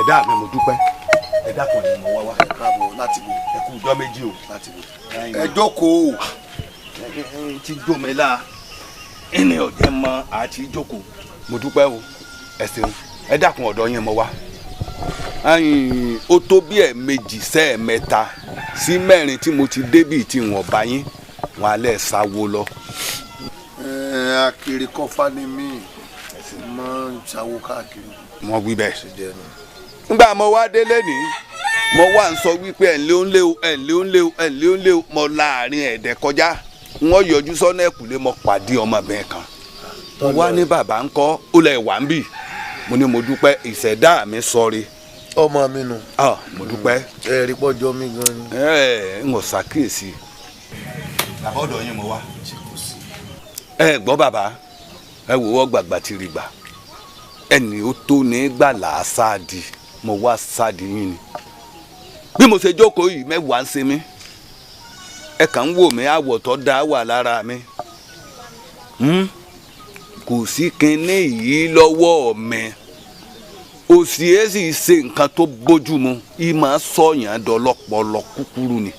ìṣẹ̀dá mi mo dúpẹ́ ẹ dákun ni mo wá wá. ẹ káàbọ̀ láti wo. ẹ kú ọjọ́ méjì o. láti wo. ẹ jókòó. ti gbòmìnira ẹni ọ̀jẹ̀ mọ àti jókòó. mo dúpẹ́ o ẹ ṣeun ẹ dákun ọ̀dọ̀ yín mo wá. ó tó bí ẹ̀ẹ̀mejì sẹ́ẹ̀mẹ́ta sí mẹ́rin tí mo ti débì tí wọ́n bá yín wọn alẹ́ sáwó lọ. akiri kọfà ni mí máa ń sáwó káàkiri. wọ́n wí bẹ́ẹ̀. nígbà mo wá délé ní mo wá ń sọ wípé ẹ̀ ń lé ó ń lé o ẹ̀ ń lé ó ń lé o ẹ̀ ń lé ó ń lé o mo láàrin ẹ̀dẹ̀ kọjá wọ́n yọjú sọ́nà ẹ̀kúlé mo pàdé ọmọbìnrin kan mo wá ní bàbá ńkọ́ ó lẹ̀ wá ń bì mo ní mo dúpẹ́ ìṣẹ̀dá mi sọ̀rí. ọmọ mi nù. mo dúpẹ́. ẹ rí pọ́jọ́ mi gan ni. n ò ṣàkíyèsí. làbọ̀dọ̀ yín mo wá. ẹ gbọ́ bàbá ẹ wò wọ́n gbàgbà tí rí gbà ẹni ó tó ní gbà láàsáàdì mo wá sáàdì yín ni bí mo ṣe jókòó yìí mẹ́wàá ń ṣe mí ẹ kàn ń wò mí àwọ̀ tó dá wà lára mi kò sí kinní yìí lọ́wọ́ mi òsì ẹ̀ sì ṣe nǹkan tó bójú mu yìí máa sọ̀yàn dọ́lọ́pọlọ kúkúrú ni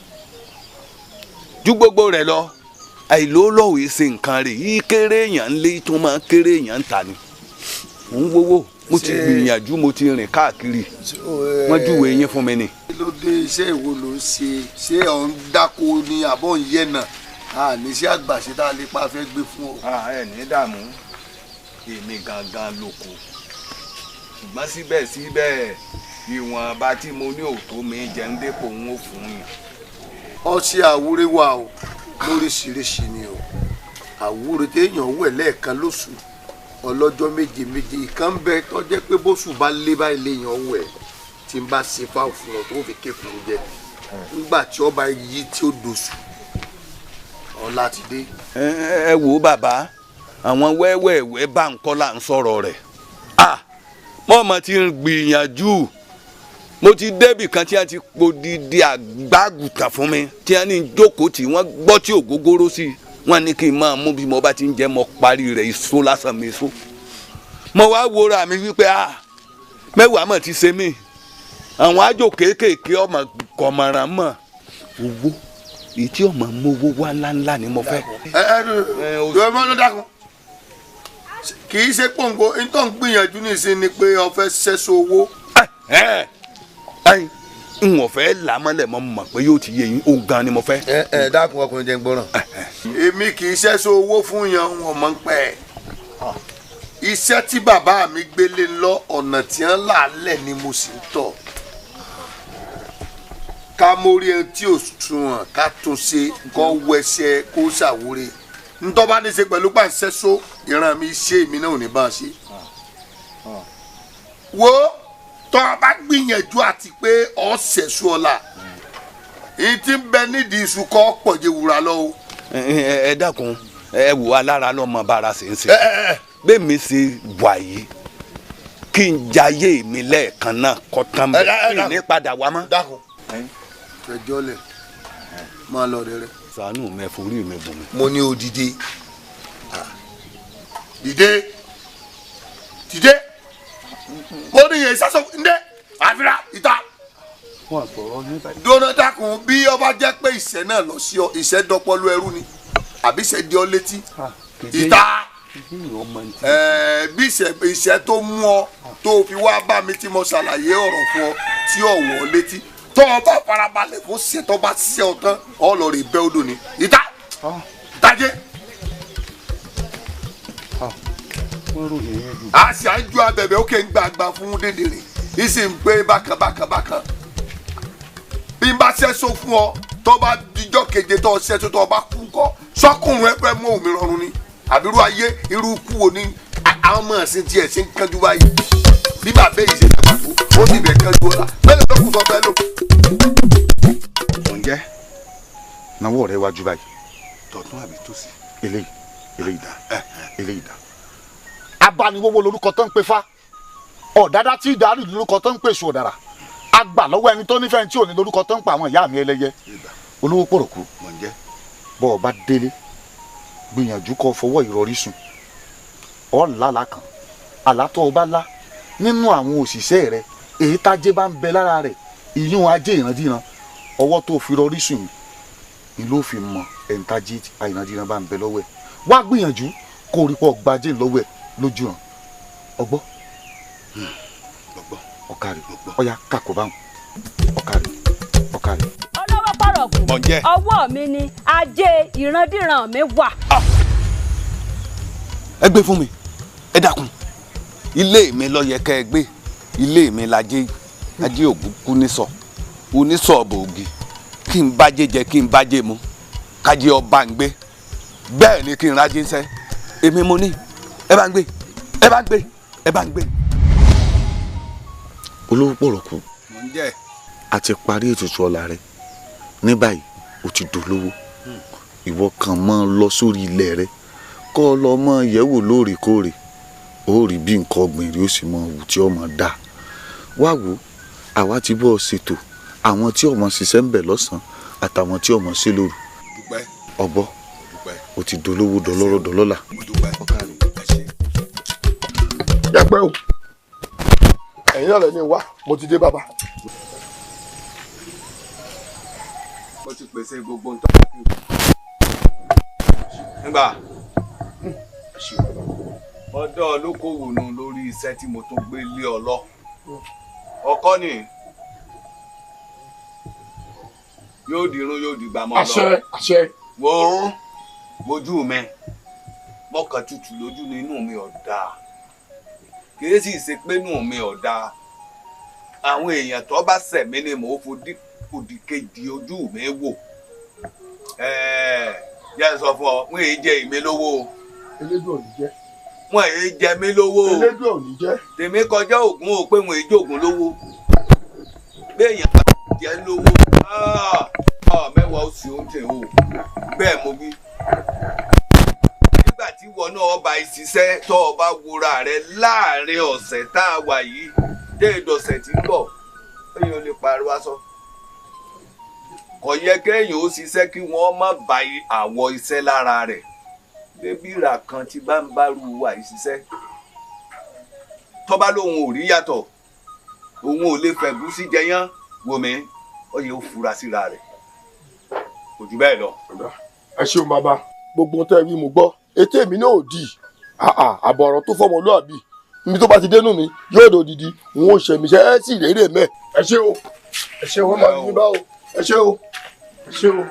ju gbogbo rẹ̀ lọ àìlólọ́wọ́ ṣe nǹkan rẹ̀ yìí kéré èèyàn ńlé tó máa kéré èèyàn ń ta ni mò ń wówó mo ti gbìyànjú mo ti rìn káàkiri wọ́n júwèé yín fún mi ni. kí ló dé iṣẹ́ ìwo ló ń ṣe ọ̀ ń dáko ni àbọ̀ ń yẹ̀nà níṣẹ́ àgbàṣe tá a lè pa fẹ́ gbé fún ọ. ẹ ní dààmú èmi gangan lóko ṣùgbọ́n síbẹ̀síbẹ̀ ìwọ̀nba tí mo ní òtó mi jẹun dépò ń ó fún yín. ọṣẹ àwúrẹ́ wà o lóríṣiríṣi ni o àwúrẹ́ téèyàn wẹ̀ lẹ́ẹ̀kan lóṣù ọlọ́jọ́ méje méje kan bẹ tó jẹ́ pé bóṣù bá lé báyìí léèyàn wẹ̀ tí n bá ṣe fáwọn fún ọ tó fi kékeré jẹ nígbà tí ọba yìí tí ó dòṣù ọ̀la ti dé. ẹ wò ó bàbá àwọn wẹ́wẹ́wẹ́ bá ń kọ́ là ń sọ̀rọ̀ rẹ̀ mọ́ọ̀mọ́ ti ń gbìyànjú mo ti débì kan tí wọ́n ti podidi àgbàgùtà fún mi tí wọ́n ní jókòó tí wọ́n gbọ́ tí ògógóró sí wọ́n ní kí n máa mú bí mo bá ti ń jẹ́ mo parí rẹ̀ iṣó lásán mi iṣó mo wá wòra mi wípé mẹ́wàá mọ̀ ti ṣe mí àwọn àjò kéékèèké ọmọ kọ̀mọ̀ràn mọ̀ owó èyí tí ọmọ mowó wá ńláńlá ni mo fẹ́. ẹ mọ́ ló dákun kì í ṣe pòǹgò nítorí gbìyànjú nìsín ni pé o fẹ́ ṣẹ́ṣọ owó. n ò fẹ́ làmọ́lẹ̀ mọ́ mọ̀ pé yóò ti yé yín ó gan ni mo fẹ́. dákun ọkùnrin jẹ́ ń gbọ́ràn. èmi kì í ṣẹ́ṣọ owó fún yan wọn mọ̀ ń pẹ́ iṣẹ́ tí bàbá mi gbélé lọ ọ̀nà tí wọ́n là lẹ̀ ni mo sì ń tọ̀ ká mórí ẹni tí ò sunwọ̀n ká tún ṣe kó wẹsẹ̀ kó ṣàwúre ntọ́ bá ní ṣe pẹ̀lú pàṣẹ́sọ ìran mi ṣe èmi náà ò ní bá a ṣe. wo tọ́ a bá gbìyànjú àti pé ọ̀ ṣẹ̀ṣù ọ̀la èyí tí ń bẹ nídìí iṣu kọ́ pọ̀jẹ̀ wúrà lọ o. ẹ dákun ẹ wò alára lọmọ bára ṣe ń ṣe bẹ́ẹ̀ mi ṣe wà yìí kí n jayé mi lẹ́ẹ̀kan náà kọ́ tán bẹ́ẹ̀ kí n ní padà wá mọ́. dákun fẹjọ́ lẹ̀ máa lọ rẹ̀ rẹ̀. ṣàánú mi forí mi bùn mi. mo ní o dìde dìde dìde mo ní yẹn sásọ ndé àfihàn ìta. wọn sọ̀rọ̀ nípa. dúró dákun bí ọba jẹ́ pé ìṣẹ́ náà lọ sí ọ ìṣẹ́ dọ́pọ́lú ẹrú ni àbí ìṣẹ́ di ọ létí ìta bí ìṣẹ́ tó mú ọ tó fi wá bá mi tí mo ṣàlàyé ọ̀rọ̀ fún ọ tí ọ̀wọ́ létí tó o bá farabalẹ̀ fún ṣe tó bá ṣiṣẹ́ ọ tán ọ lọ rí bẹ́ odò ni ìta ìtajẹ́. a sì á ju abẹ̀bẹ̀ ó kè ń gbàgbà fún dédèrè yìí sì ń pé bákan bí n bá ṣẹ́sọ fún ọ tó bá dijọ́ keje tó ṣẹ́sọ tó bá kú kọ́ sọ́kùnrin ẹ fẹ́ mú omi rọrùn ni àbírú ayé irú kú wo ni àwọn ọmọ ẹ̀sìn tiẹ̀ ṣe ń kánjú báyìí bí bàbá yìí ṣe dàgbà tó ó sì bẹ̀ kánjú ọ̀la mẹ́lẹ̀ tó kù sọ fẹ́ lò. ǹjẹ́ náwó rẹ wájú báyìí tọ̀tún àbí tòsì eléyìí dá. abaniwowo lorúkọ tó ń pe fa ọ̀dádá tí ìdarí lorúkọ tó ń pè sùn ọ̀dàrà àgbà lọ́wọ́ ẹni tó nífẹ̀ẹ́ tí ò ní lorúkọ tó ń pa àwọn ìyá mi ẹlẹ́yẹ olówó pòròkú bọ́ ọ bá délé gbìyànjú kó fọwọ́ ìrọ̀rí sùn ọ̀ lálá kan àlá tó o bá lá nínú àwọn òṣìṣẹ́ rẹ èyí tájé bá ń bẹ lára rẹ̀ ìyún ajé ìrandíran ọwọ́ tó fi rọrí sùn ni ló fi mọ ẹni tájé ìrandíran bá ń bẹ lọ́wọ́ ẹ̀ wá gbìyànjú kó o rí pọ̀ gbajé lọ́wọ́ ẹ̀ lójú hàn ọgbọ́ ọ̀kàrí ọ̀yà kàkó báwọn ọ̀kàrí. olówó pọ̀rọ̀gùn ọwọ́ mi ni ajé ìrandíran mi wà. ẹ gbé fún mi ẹ dákun ilé mi ló yẹ kẹ́ ẹ gbé ilé mi lajé ajé ògúnkú nísọ onísọ bòógì kí n bájé jẹ kí n bájé mu kájé ọba ń gbé bẹ́ẹ̀ ni kí n rájé ń sẹ́ èmi mo ní ẹ bá ń gbé ẹ bá ń gbé ẹ bá ń gbé. olówó pọ̀rọ̀kù mò ń jẹ́ a ti parí ètùtù ọ̀la rẹ ní báyìí o ti dolówó ìwọ kan máa lọ sórí ilẹ̀ rẹ kọ́ ọ lọ mọ yẹ̀wò lóòrèkóòrè ó rí bí nǹkan ọ̀gbìn rí ó sì mọ wù tí ọmọ dá wá wò àwa ti bọ́ ṣètò àwọn tí ọmọ ṣiṣẹ́ ń bẹ̀ lọ́sàn-án àtàwọn tí ọmọ ṣe lóru ọgbọ́ o ti dolówó dọlọ́rọ̀ dọlọ́là. yàgbẹ́ o ẹ̀yin náà lẹ́ni wá mo ti dé bàbá. mo ti pèsè gbogbo nǹkan tó kù. nígbà ọ̀dọ̀ olókòwò nù lórí iṣẹ́ tí mo tún gbé lé ọ lọ ọkọ ni yóò dirun yóò dìgbà mọ́ lọ. àṣẹ. wo wojú mi mọ́kàn tutù lójú ni inú mi ò dáa kìí sì ṣe pé inú mi ò dáa àwọn èèyàn tó bá ṣẹ̀ mí ni mò ń fòdì kejì ojú mi wò jẹ́ sọ fún ọ wọ́n èyí jẹ ìmí lówó. elédùn ò ní jẹ́. wọ́n èyí jẹ mí lówó. elédùn ò ní jẹ́. tèmi kọjá ògùn ò pé wọ́n èyí jògùn lówó béèyàn bá jẹ́ lówó mẹ́wàá ó sì ń tẹ̀ o bẹ́ẹ̀ mo wí. nígbà tí wọn náà bá ṣiṣẹ́ tó o bá wúra rẹ láàrin ọ̀sẹ̀ tá a wà yìí dé ìdọ̀sẹ̀ tí ń bọ̀ èèyàn lè pariwo aṣọ. kò yẹ kéèyàn ó ṣiṣẹ́ kí wọ́n má ba àwọ̀ iṣẹ́ lára rẹ̀ débìrà kan tí bá ń bá ru wà ìṣiṣẹ́ tó bá lóun ò rí yàtọ̀ òun ò lè fẹ̀gúsí jẹyán wò mí ó yẹ ó fura síra rẹ̀ kò jù bẹ́ẹ̀ lọ. ẹ ṣeun bàbá gbogbo tẹ́ wí mo gbọ́ etí èmi náà ò di àbọ̀ ọ̀rọ̀ tó fọmọlúàbí níbi tó bá ti dénú mi yóò dò dìdí n ó ṣe mi ṣe ẹ sì rèrè mẹ. ẹ ṣé o ẹ ṣé o máa ní bá o ẹ ṣé o ẹ ṣé o.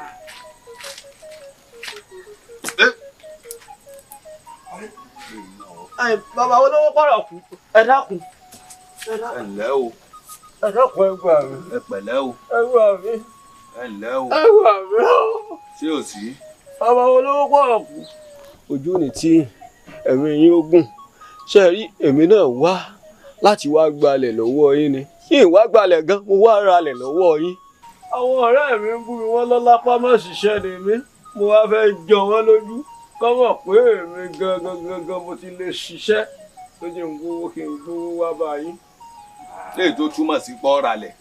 bàbá olówó pọ̀rọ̀kù ẹ dákun. ẹ ǹlẹ́ o. ẹ dákun ẹ gbà mí. ẹ pẹ̀lẹ́ o. ẹ gbà mí. ẹ ǹlẹ́ o. ẹ gbà mí o. ṣé o sí. bàbá olówó pọ̀rọ̀kù. ojú ni tí ẹ̀mí yín ó gùn ṣe rí èmi náà wá láti wá gbalẹ̀ lọ́wọ́ yín ni yín wá gbalẹ̀ gan mo wá ralẹ̀ lọ́wọ́ yín. àwọn ọ̀rẹ́ mi ń bú mi wọ́n lọ́lápá má ṣiṣẹ́ ni mí mo wá fẹ́ jọ wọ́n lójú kọ́mọ̀ pé èmi gangan mo ti lè ṣiṣẹ́ tó jẹ́ ń gbówó kí n gbówó wá báyìí. léyìí tó túmọ̀ sí pọ́ ralẹ̀.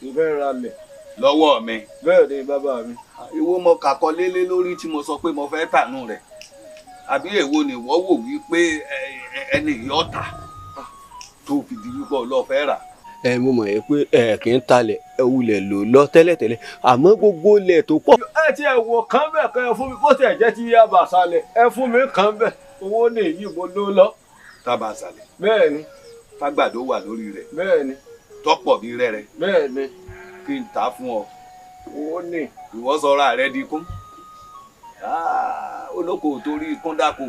mo fẹ́ ralẹ̀. lọ́wọ́ mi. bẹ́ẹ̀ ni bàbá mi. ìwọ mo kàkọ́ lélé lórí tí mo sọ pé mo fẹ́ tànú rẹ̀ àbí èwo ni wọ́n wò wípé ẹni yọ̀ọ̀ta tó fi di wípé ọlọ́fẹ́ rà. mo mọ̀ ẹ́ pé kì í talẹ̀ wulẹ̀ lò lọ tẹ́lẹ̀tẹ́lẹ̀ àmọ́ gbogbo ilẹ̀ tó pọ̀. ẹ ti ẹ̀ wò kán bẹ̀ kẹ́ ẹ fún mi bó ti ẹ̀ jẹ́ ti yá bàṣálẹ̀ ẹ fún mi kán bẹ̀ owó ní èyí mo ló lọ. tábà ṣàlẹ̀. bẹ́ẹ̀ ni. tágbàdo wà lórí rẹ̀. bẹ́ẹ̀ ni. tọ́pọ̀ bí rẹ́rẹ́. bẹ́ẹ̀ ni. kí n tà fún ọ. owó ní. ìwọ sọra rẹ di kún. olóko torí ikún dáko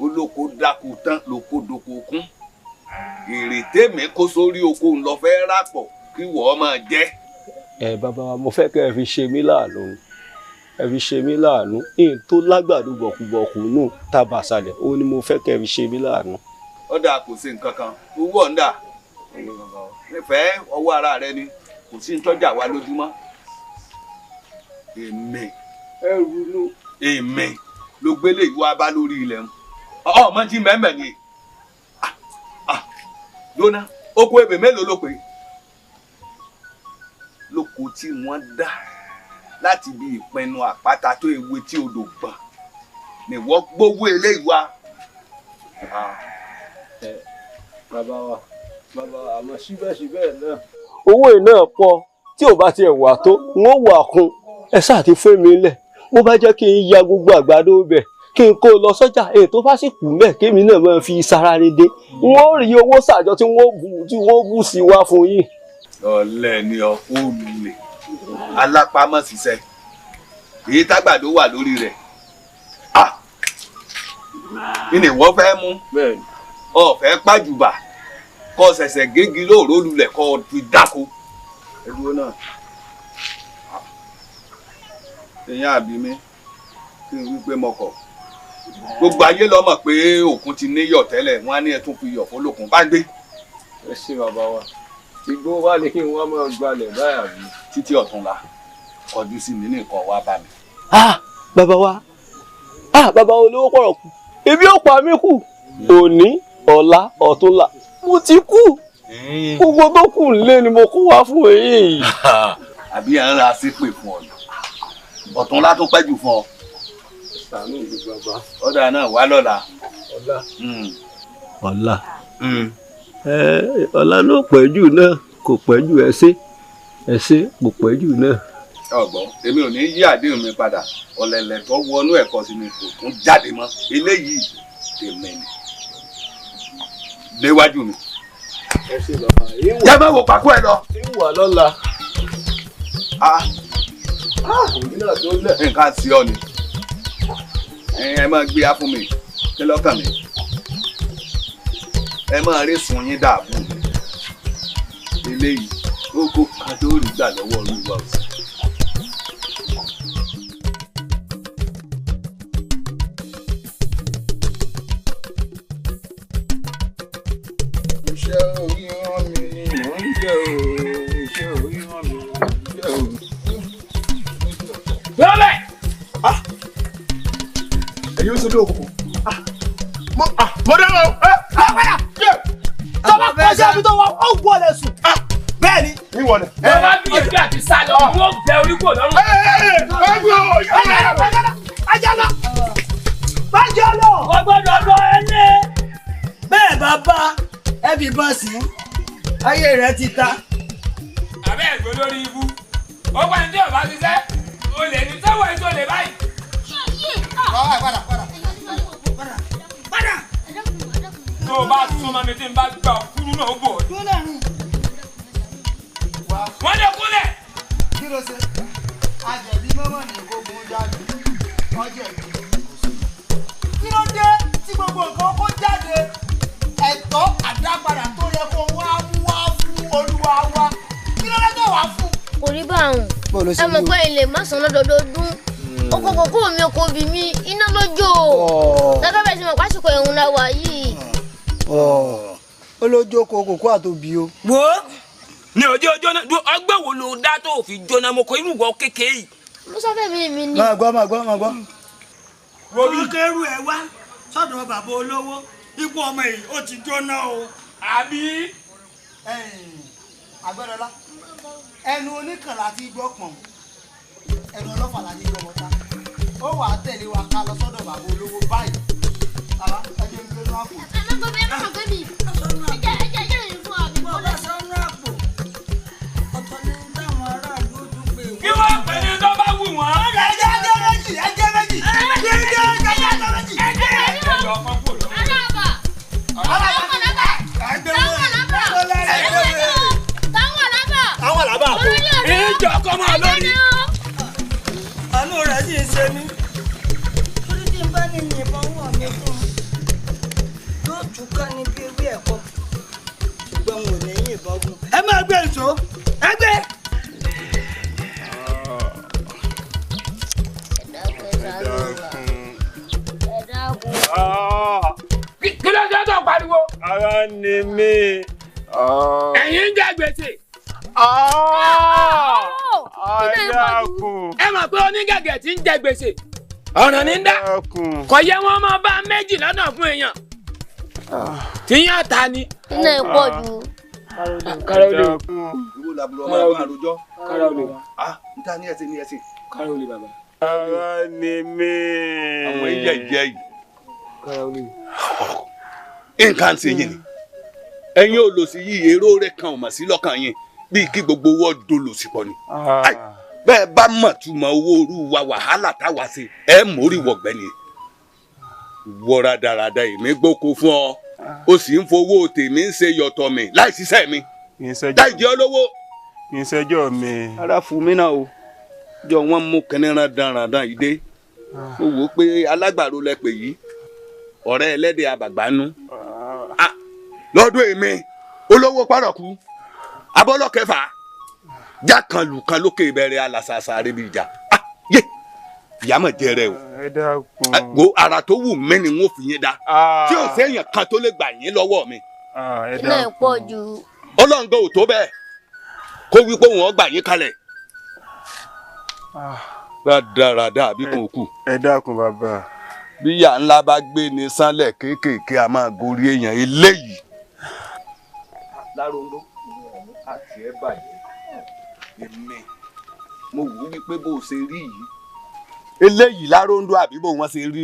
olóko dáko tán lóko doko kún èrè tèmi kó sórí oko ńlọ fẹ́ ràpọ̀ kí wọ́n máa jẹ́. bàbá wa mo fẹ́ kẹ́ ẹ fi ṣe mí láàánú ẹ fi ṣe mí láàánú ìyẹn tó lágbàdo bọ̀kùbọ̀kù nù tábà ṣàlẹ̀ ó ní mo fẹ́ kẹ́ ẹ fi ṣe mí láàánú. ọ̀dà kò sí nǹkan kan owó ọ̀ǹda nífẹ̀ẹ́ ọwọ́ ara rẹ ni kò sí ń tọ́jà wa lójúmọ́ èmi ẹrù ló èmi ló gbélé ìwà bá lórí ilẹ̀ ń ọmọ tí mẹ́mẹ́ ni lóná oko ebè mélòó ló pé lóko tí wọ́n dá láti bí ìpinnu àpáta tó ewé tí odò gbọ̀n ni wọ́n gbówó eléyìí wá. bàbá wa bàbá àmọ́ síbẹ̀síbẹ̀ náà. owó iná pọ̀ tí ò bá tiẹ̀ wà tó wọ́n wà kún ẹ sáà ti fún mi lẹ̀ bó bá jẹ́ kí n ya gbogbo àgbàdo bẹ̀ kí n kó lọ sọ́jà èyí tó bá sì kù mẹ́ kémi náà máa fi sára rí dé wọ́n rí owó sàjọ tí wọ́n bù sí wá fún yín. ọ̀lẹ ni ọ olè alápámọ́ ṣiṣẹ́ èyí tágbàdo wà lórí rẹ̀ ìní wọ́n fẹ́ mú ọ̀fẹ́ pàjùbà kọ́ ṣẹ̀ṣẹ̀ gégi lóòró lulẹ̀ kọ́ fi dáko ẹ̀dúró náà èèyàn àbí mi kí n wí pé mọ̀kọ̀ gbogbo ayé ló mọ̀ pé òkun ti níyọ̀ tẹ́lẹ̀ wọ́n á ní ẹ̀ tún fi yọ̀ fólókun bá gbé. ẹ ṣe bàbá wa igbó wá ní kí n wá máa gbalẹ̀ báyà bí. títí ọ̀túnla kọjú sí mi ní nǹkan wá bá mi. bàbá wa bàbá olówó pọ̀rọ̀ kù ebi ó pa mí kù òní ọ̀la ọ̀túnla mo ti kú gbogbo tó kù nílé ni mo kó wá fún èyí. àbí à ń ra sípè fún ọ ọ̀túnla tó pẹ́ jù fún ọ. sàánú ìlú bàbá. ọ̀dà náà wá lọ́la. ọ̀la ọ̀la náà pẹ́ jù náà kò pẹ́ jù ẹsẹ̀ kò pẹ́ jù náà. ọgbọ́n èmi ò ní yí àdéhùn mi padà ọ̀lẹ̀lẹ̀ tó wọnú ẹ̀kọ́ sí mi kò tún jáde mọ́ eléyìí tèmi ni léwájú mi. ẹ ṣe bàbá yìí jẹ́ mọ́ wò pàkó ẹ lọ. wà lọ́la. nǹkan sí ọ ni ẹ máa gbé á fún mi kí lọ́kàn mi ẹ máa rí sun yín dààmú mi eléyìí ó kó kan tó rí gbà lọ́wọ́ olúwa ọ̀sẹ̀. iṣẹ́ orí wọn mi ni mò ń jẹ o iṣẹ́ orí wọn mi ni mò ń jẹ o. lọ́lẹ̀. ẹ̀yin ó ṣe bí òkùnkùn. mo dáná o. padà tọ́ba kọjá ibi tó wà ó wọlé sùn. bẹ́ẹ̀ ni. ní wọlé. ẹ bá gbìyànjú àti sálọ wọ́n bẹ orí kò lọ́rùn. ajala bájọ́lọ̀. wọ́n gbọ́dọ̀ lọ ẹni. bẹ́ẹ̀ bá bá ẹbí bọ́ọ̀sì ayé rẹ̀ ti ta. àbẹ́ ẹ̀gbọ́n lórí ibú ó gbà ní tí ọba ti sẹ́ o lè ní sẹ́wọ̀ ẹ̀ tó lè báyìí. padà. tó o bá súnmọ́ mi tí n bá gbà kúrú náà bò ó. wọ́n lè kúnlẹ̀. kí ló ṣe àjẹbí mọ́mọ́ ní gbogbo jáde ọjẹbí. kí ló dé tí gbogbo nǹkan kó jáde ẹ̀tọ́ àdápadà tó yẹ kó wá fún olúwa wa kí ló dé tó wá fún. kò rí bá àwọn ẹ mọ̀ pé ilé mọ́sàn-án lọ́dọọdún oko kòkó mi oko bì mí iná lójó gẹ́gẹ́ bẹ́ẹ̀ sì mọ̀ pásìkò ẹ̀hún la wà yìí. ó lójó kòkó àtòbí o. wo ní ojú jóná ọgbẹ́ wo ló dá tó fi jóná mo kọ irú wọ kékeré yìí. mo sọ fẹ́ mi ni. máa gbọ́. Robi kẹrù ẹ wá sọ́dọ̀ bàbá olówó ipò ọmọ yìí ó ti jóná o. àbí. Àgbẹ̀dọ́lá ẹnu oníkànlá ti gbọ́ pọ̀n ẹnu ọlọ́fà láti gbọ́ mọ́ta ó wàá tẹ̀lé wa ká lọ sọ́dọ̀ bàbá olówó báyìí. bàbá ẹjẹ mi lónú àpò. ẹ má gbọ́ bí ẹ má gbé mi. ẹjẹ mi fún àbí. mo bá sọ́nù àpò ọ̀tọ̀ ní táwọn aráàlú ó tún pè wọ́n. kí wọ́n pè ní tó bá wù wọ́n. ẹjẹ méjì. ẹjọ ọkọ kò lọ. àwọn làbà. ìjọ ọkọ máa lórí. àánú rẹ̀ sì ń ṣe mí. torí tí n bá ní ìbọn wọ̀ mí fún un yóò túká ní bí ewé ẹ̀kọ́ ṣùgbọ́n wọn ò ní yìnbọn gún. ẹ máa gbé èso ẹ gbé. kí ló dé tó pariwo. ara ni mí. ẹ̀yin ń jẹ gbèsè. Adákun. ẹ mọ̀ pé onígẹ̀gẹ̀ tí ń jẹ gbèsè ọ̀ràn ní dá kò yẹ wọ́n máa bá méjì lọ́nà fún èèyàn tí yàn ta ni. iná ẹ̀ pọ̀ jù. Kárólé. ìwọ làbúrò ọmọ àwọn àròjọ. Kárólé. níta ní ẹsẹ̀ ní ẹsẹ̀. Kárólé bàbá. ara ni mí. àwọn ìjẹ́ ìjẹ́ yìí. Kárólé. nǹkan ṣe yín ni ẹ̀yin olòṣì yìí èrò rẹ̀ kan ò mọ̀ sí lọ́kàn yín bíi kí gbogbo owó dolòṣì pọ̀ ni. bẹ́ẹ̀ bá mọ̀ túmọ̀ owó orú wa wàhálà táwa ṣe ẹ̀ mórí wọ̀gbẹ́ ni. wọ́ra dáradá èmi gbóko fún ọ o sì ń fowó tèmi ń ṣe yọ̀tọ̀ mi láì ṣiṣẹ́ mi láì jẹ́ olówó. kì í ṣẹjọ́ mi. ara fún mi náà o jọ wọn mú kẹnìrán dandan yìí dé mo wò ó pé alágbàro lẹ pè yìí ọ̀rẹ́ ẹlẹ́dẹ̀ àbàgbánú lọ́dún èmi olówó pàrọ̀kù abọ́lọ́kẹfà jákànlùkan lókè ìbẹ̀rẹ̀ alàṣàṣà àrẹ́bí ìjà yé ìyàmọ̀ jẹrẹ o wo ara tó wù mí ni wọ́n fi yín dá tí ò sẹ́yìn kan tó lè gbà yín lọ́wọ́ mi. iná ẹ̀ pọ̀ jù. ọlọ́ngàn ò tó bẹ́ẹ̀ kó wí pé wọ́n gbà yín kalẹ̀ rádaràdà àbí kò kù. ẹ dákun bàbá. bí ìyá ńlá bá gbé ní sánlẹ̀ kéékèèké a máa gorí èèyàn eléyìí. láròndó àti ẹ bàjẹ́ èmi mo wò ó wípé bó o ṣe rí yìí eléyìí láròndó àbí bó wọ́n ṣe rí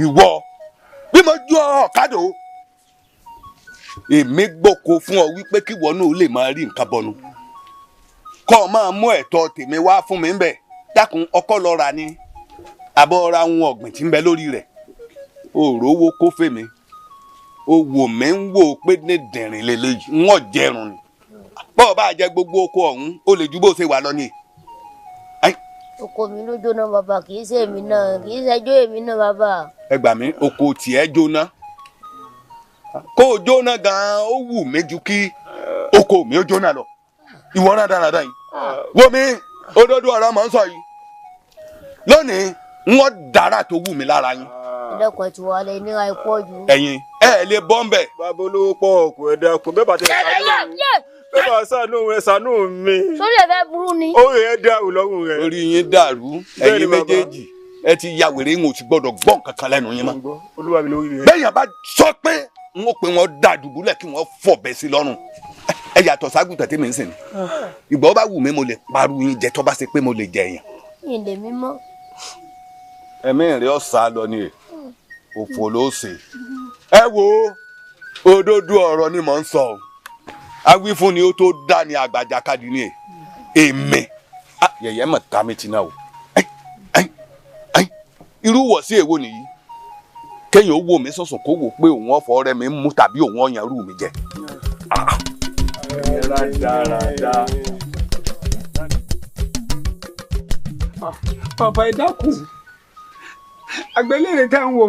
ìwọ bí mo ju ọ̀kadò èmi gbóko fún ọ wípé kíwọ náà lè máa rí nǹkan bọnu kọ́ ọ máa mú ẹ̀tọ́ tèmi wá fún mi ń bẹ̀ dákun ọkọ lọ ra ni àbọ̀ ra ohun ọ̀gbìn tí ń bẹ lórí rẹ̀ òróró kó fèmí o wò mí ń wò pé ní dìrín lélẹ́yìí wọ́n jẹrun ni bọ́ọ̀ bá jẹ gbogbo oko ọ̀hún ó lè ju bó ṣe wà lọ ni. oko mi ló jóná bàbá kì í ṣe èmi náà kì í ṣẹjọ́ èmi náà bàbá. ẹ gbà mí oko tiẹ̀ jóná kó o jóná gan-an ó wù mí ju kí oko mi ó jóná lọ ìwọ náà dáradára yìí wo mi òdodo ọ̀rọ̀ mọ̀ ń sọ yìí lónìí wọ́n dára tó wù mí lára yín. ẹ̀dẹ́kun ẹ̀ tí wọ́n lè níra ẹ̀ pọ̀ jù. ẹ̀yin ẹ lè bọ́ ń bẹ̀. bàbá olówó pọ̀ ọ̀kùn ẹ̀dẹ́kun bẹ́ẹ̀ bá tẹ̀ bẹ́ẹ̀ bá ṣàánú ẹ̀ ṣàánú mi. sórí ẹ̀ fẹ́ burú ni. orí ẹ̀ dàrú lọ́rùn rẹ̀. orí yín dàrú ẹ̀yin méjèèjì ẹ ti ya wèrè ń ò sì gbọ́dọ̀ gbọ́ nǹkan kan lẹ́nu yín mọ́. olúwa mi lórí rẹ̀. bẹ́ẹ̀ yẹn bá sọ pé n ó pe wọn dà dùbúlẹ̀ kí wọ́n fọ̀bẹ sí lọ́rùn ẹ yàtọ̀ ságùntàn tí mi ń sìn ìgbà ó bá wù mí mo lè parú yín jẹ tó bá ṣe pé mo lè jẹ èèyàn. ìdè mímọ́. ẹ̀mí rẹ̀ ọ̀sà lọ ni òfò ló ṣe. ẹ wo òdodo ọ̀rọ̀ ni mò ń sọ awífún ni ó tó dá ní àgbàjàkadì ni èmi yẹ̀yẹ́ mọ̀ ká mi ti náà o irú wọ̀ sí èwo nìyí kéèyàn ó wò mí sọ̀sọ̀ kó wò pé òun ọ̀fọ̀ rẹ̀ mi ń mú tàbí òun ọ̀yàn rú mi jẹ. bàbá ẹ dákun àgbélére tá ń wò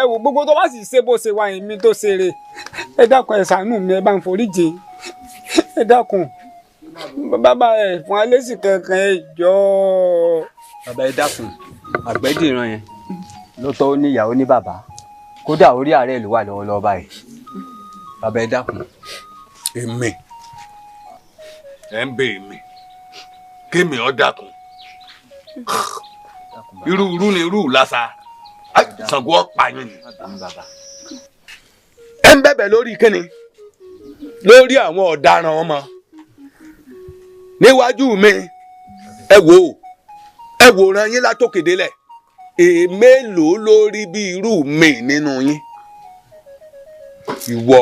ẹ wò gbogbo tó bá sì ṣe bó ṣe wà yín mi tó ṣeré ẹ dákun ẹ ṣàánú mi ẹ bá ń foríjì ẹ dákun bàbá ẹ fún alẹ́sì kankan ẹ jọ. bàbá ẹ dákun àgbẹ̀dìran yẹn lóòótọ́ ó ní ìyàwó ní bàbá kódà orí ààrẹ ló wà lọ́wọ́lọ́wọ́ báyìí bàbá ẹ dákun. èmi ẹ ń bẹ èmi kémi ọ dákun irú ni irú lásà Ṣàngó ọ̀pààyàn ni ẹ ń bẹ̀bẹ̀ lórí kíni lórí àwọn ọ̀daràn ọmọ níwájú mi ẹ wòran yín látòkèdélẹ̀ èmélòó lórí bí irú mi nínú yín ìwọ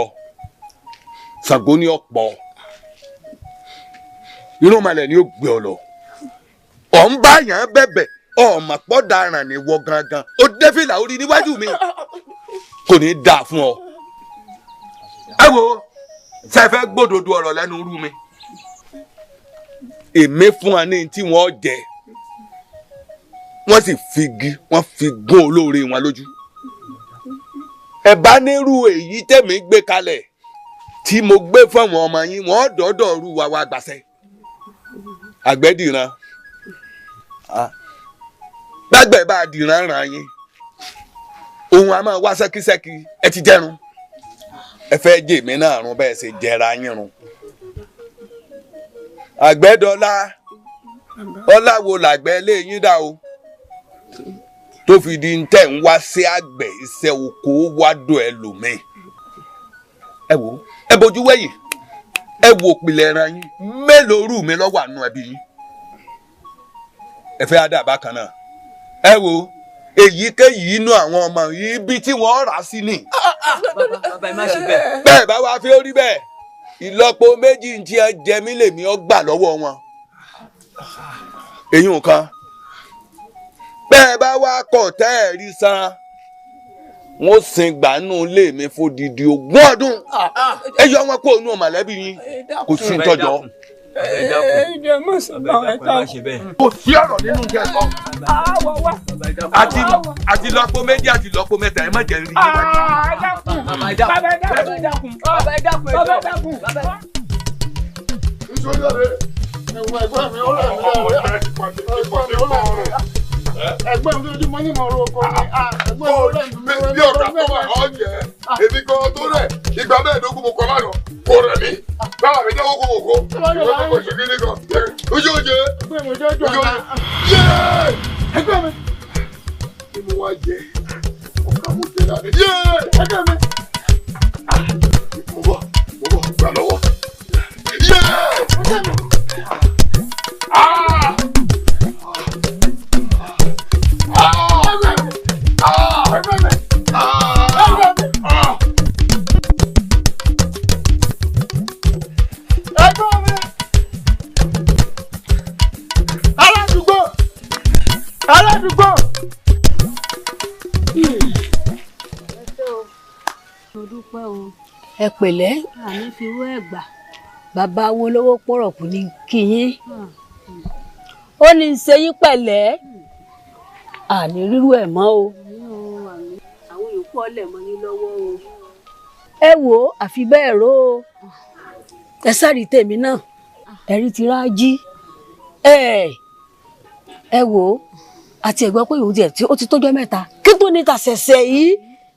Ṣàngó ní ọ̀pọ̀ irú malẹ̀ ni ó gbé ọ lọ ọ̀ ń bá yàn bẹ̀bẹ̀ ọmọ pọ̀ daràn ní wọ gangan ó dé fìlà orí níwájú mi kò ní í dáa fún ọ. ẹ wo ṣe fẹ́ gbódòdó ọ̀rọ̀ lẹ́nu rú mi èmi fún wa ní tí wọ́n jẹ wọ́n sì fi gún olóore wọn lójú. ẹ bá nírú èyí tẹ̀mí gbé kalẹ̀ tí mo gbé fún àwọn ọmọ yín wọ́n dọ́dọ̀ rú wa wá gbàṣẹ. àgbẹ̀dìran gbàgbẹ́ bá a dìran ràn yín òun a máa wá ṣẹ́kíṣẹ́kí ẹ ti jẹ́run ẹ fẹ́ jẹ́ èmi náà rún bẹ́ẹ̀ ṣe jẹra yín run. àgbẹ̀dọ́lá ọlá wo làgbẹ́ lé yín dà o tó fi di tẹ̀ ń wá sí àgbẹ̀ iṣẹ́ oko wádùn ẹlòmíì. ẹ wo ẹ bójú wẹ̀yìn ẹ wo òpìlẹ̀ ẹran yín mélòó rú mi lọ́wọ́ àánú ẹbí yín ẹ fẹ́ àdàbà kan náà ẹ wo èyíkéyìí inú àwọn ọmọ yìí ibi tí wọ́n rà sí ni. bàbá ẹ má ṣe bẹ́ẹ̀. bẹ́ẹ̀ bá wá fi ó rí bẹ́ẹ̀ ìlọ́po méjì tí ẹ jẹ mí lèmi ó gbà lọ́wọ́ wọn. èyí nǹkan bẹ́ẹ̀ bá wá kọ̀ tẹ́ ẹ̀ rí san wọ́n sin gbàánú ilé mi fódìdí 20 ọdún. ẹ yọ wọn kó inú mọ̀lẹ́bí yín kò sí tọ́jọ́. kò sí ọ̀rọ̀ nínú jẹ́ sọ. àti lọ́pọ̀ méjì àti lọ́pọ̀ mẹ́ta ẹ má jẹ́ rí níwájú. bàbá ẹ dákun. ẹ̀gbọ́n mi ó rẹ̀ mí lẹ́rẹ̀. ẹ̀gbọ́n mi lójúmọ́ ní mọ̀ọ́rọ̀ oko ni ẹ̀gbọ́n mi ó rẹ̀ mí lẹ́rẹ̀. bí ọ̀gá tó wà ọ́ jẹ́ èmi kan tó rẹ̀ ìgbà 15 mo kọ́ lánàá kò rẹ̀ mí báwa mi jẹ́ kókó kókó ìwé kókó ṣe kí ni kan ojú oje ẹgbẹ́ mi jọjọ ojú oje yéé ẹgbẹ́ mi ni mo wá jẹ ọ̀gá mo jẹ dáadé yéé ẹgbẹ́ mi mo bọ̀ gbà lọ́wọ́ yéé ẹgbẹ́ mi. aládùúgbò. mo dúpẹ́ o. ẹ pẹ̀lẹ́. àmì fi wọ́ ẹ̀gbà. bàbá wo lówó pọ̀rọ̀ kù ní kíyín. ó ní í ṣe yín pẹ̀lẹ́. àní rírú ẹ̀ mọ́ o. àwọn yòókù ọ̀lẹ̀ mọ́ yín lọ́wọ́ o. ẹ wò ó àfi bẹ́ẹ̀ ró o. ẹ sáré tèmi náà ẹ̀rí ti rájí. ẹ wò ó àti ẹ̀gbọ́n pé ìwúdí ẹ̀ tí ó ti tọ́jọ́ mẹ́ta kí tó ní ta ṣẹ̀ṣẹ̀ yìí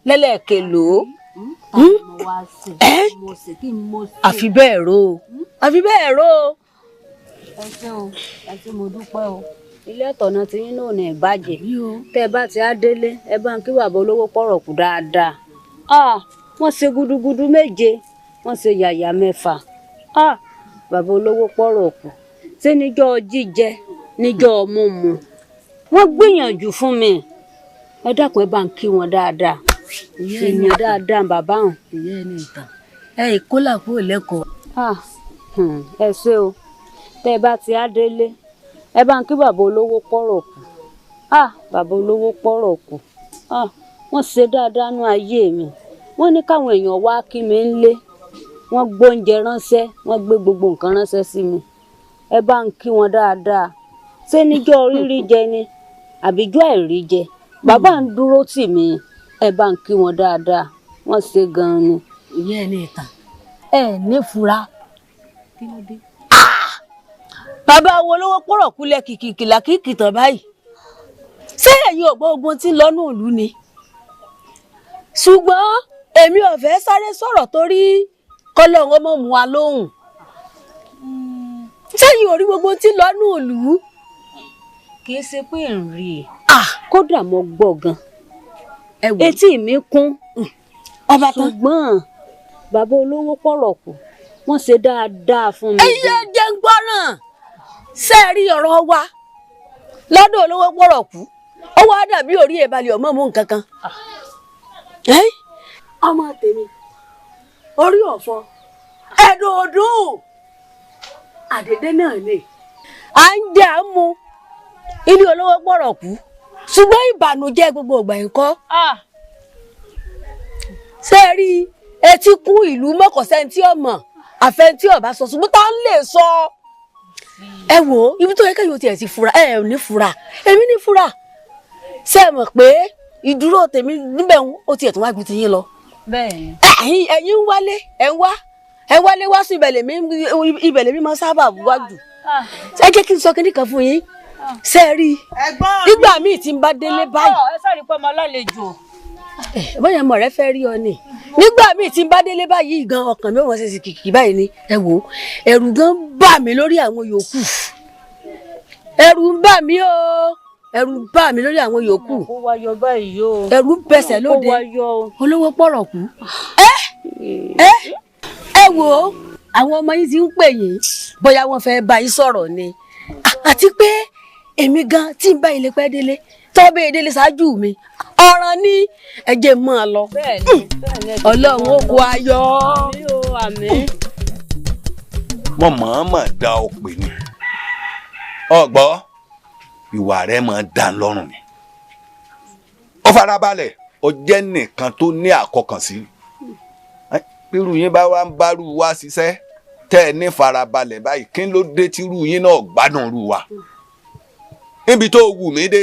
lẹ́lẹ́ẹ̀kẹ́ lò ó. àfi bẹ́ẹ̀ ró o àfi bẹ́ẹ̀ ró o. ẹ ṣé o ẹ ṣé mo dúpẹ́ o. ilé ọ̀tọ̀nà tí yín náà ní ìbàjẹ́ tẹ́ ẹ bá ti á délé ẹ bá ń kí bàbá olówó pọ̀rọ̀ kù dáadáa. wọ́n ṣe gudugudu 7 wọ́n ṣe yàyà 6. bàbá olówó pọ̀rọ̀ kù ṣé níjọ́ jíjẹ níjọ́ mímu wọ́n gbìyànjú fún mi ẹ dákun ẹ bá ń kí wọn dáadáa èèyàn dáadáa bàbá hàn. ìyá ẹni ìtàn ẹ ìkólà kúrò lẹ́kọ̀ọ́. ẹ ṣé o tẹ́ ẹ bá ti á délé ẹ bá ń kí bàbá olówó pọ̀rọ̀ kù. bàbá olówó pọ̀rọ̀ kù wọ́n ṣe dáadáa nú ayé mi wọ́n ní káwọn èèyàn wá kí mi ń lé wọ́n gbóúnjẹ ránṣẹ́ wọ́n gbé gbogbo nǹkan ránṣẹ́ sí mi ẹ bá ń kí wọn dáadáa ṣé níjọ́ rírí jẹ ni àbíjọ́ àìrí jẹ bàbá ń dúró tì mí ẹ bá ń kí wọn dáadáa wọ́n ṣe gan-an ni. ìyá ẹ ní ìtàn ẹ ní fura. kí ló dé. bàbá wo lówó pọ̀rọ̀ kulẹ̀ kìkìkìlà kìkìtàn báyìí ṣé ẹ̀yin ọ̀gbọ́n ogun tí ń lọ́nà òlu ni. ṣùgbọ́n èmi ò fẹ́ sáré sọ̀rọ̀ torí kọ́lọ́hún ọmọ mu wa lóhùn. sẹ́yìn orí gbogbo tí ń lọ́nà òlu kì í ṣe pé ń rí i. kódà mo gbọ́ gan. etí mi kún. ọba tán. ṣùgbọ́n bàbá olówó pọ̀rọ̀ kù wọ́n ṣe dáadáa fún mi. ẹyẹ jẹ́ ń gbọ́ràn ṣe rí ọ̀rọ̀ wa lọ́dọ̀ olówó pọ̀rọ̀ kù ó wá dàbí orí ìbalẹ̀ ọmọ mú nǹkan kan. ọmọ tèmi orí ọ̀fọ̀ ẹ̀dùn ọdún àdédé náà ni à ń jẹ́ à ń mu ilé olówó pọ̀rọ̀ kù ṣùgbọ́n ìbànújẹ́ gbogbo ìgbà yìí kọ́. ṣé ẹ rí etí kún ìlú mọ́kànsẹ́ntì ọmọ àfẹ́ntì ọba sọ ṣùgbọ́n tá a lè sọ. ẹ wò ó ibi tó yẹ kẹ́yìn ó tiẹ̀ ti fura ẹ ò ní fura èmi ní fura. ṣé ẹ mọ̀ pé ìdúró tèmi níbẹ̀ ó tiẹ̀ tó wá gbé tiyín lọ. bẹ́ẹ̀ni. ẹ̀yin ń wálé ẹ̀ ń wálé wá sí ibẹ̀ lèmi máa sábà wájú. ẹ jẹ́ kí n sọ kíní kan fún yín ṣe rí nígbà míì tí n bá délé báyìí. ẹ sáré pé ọmọ alálejò. bóyá ọmọ rẹ fẹ́ rí ọ ni nígbà míì tí n bá délé báyìí gan ọkàn mi ò wọ́n ṣe sí kìkì báyìí ni ẹ wò ó ẹ̀rù gan bà mí lórí àwọn yòókù ẹ̀rù ń bà mí o ẹ̀rù ń bà mí lórí àwọn yòókù ẹ̀rù ń bẹsẹ̀ lóde olówó pọ̀rọ̀ kù. ẹ wò ó àwọn ọmọ yìí ti ń pè yín bóyá wọ́n fẹ́ bá yín sọ̀rọ̀ ni àti pé èmi gan tí n bá ilé pẹ́ délé tọ́bẹ̀ ìdílé ṣáájú mi ọ̀ràn ní ẹ̀jẹ̀ máa lọ. Ọlọ́run ó kó ayọ̀. mo mọ̀ọ́mọ̀ dá ọ pè ní ọgbọ́ ìwà rẹ máa dá lọ́rùn ni ó farabalẹ̀ ó jẹ́ nìkan tó ní àkọkànsí irú yín bá wá ń bárú wá ṣiṣẹ́ tẹ́ ẹ ní farabalẹ̀ báyìí kí ló dé tí irú yín náà gbádùn rú wa níbi tó wù mí dé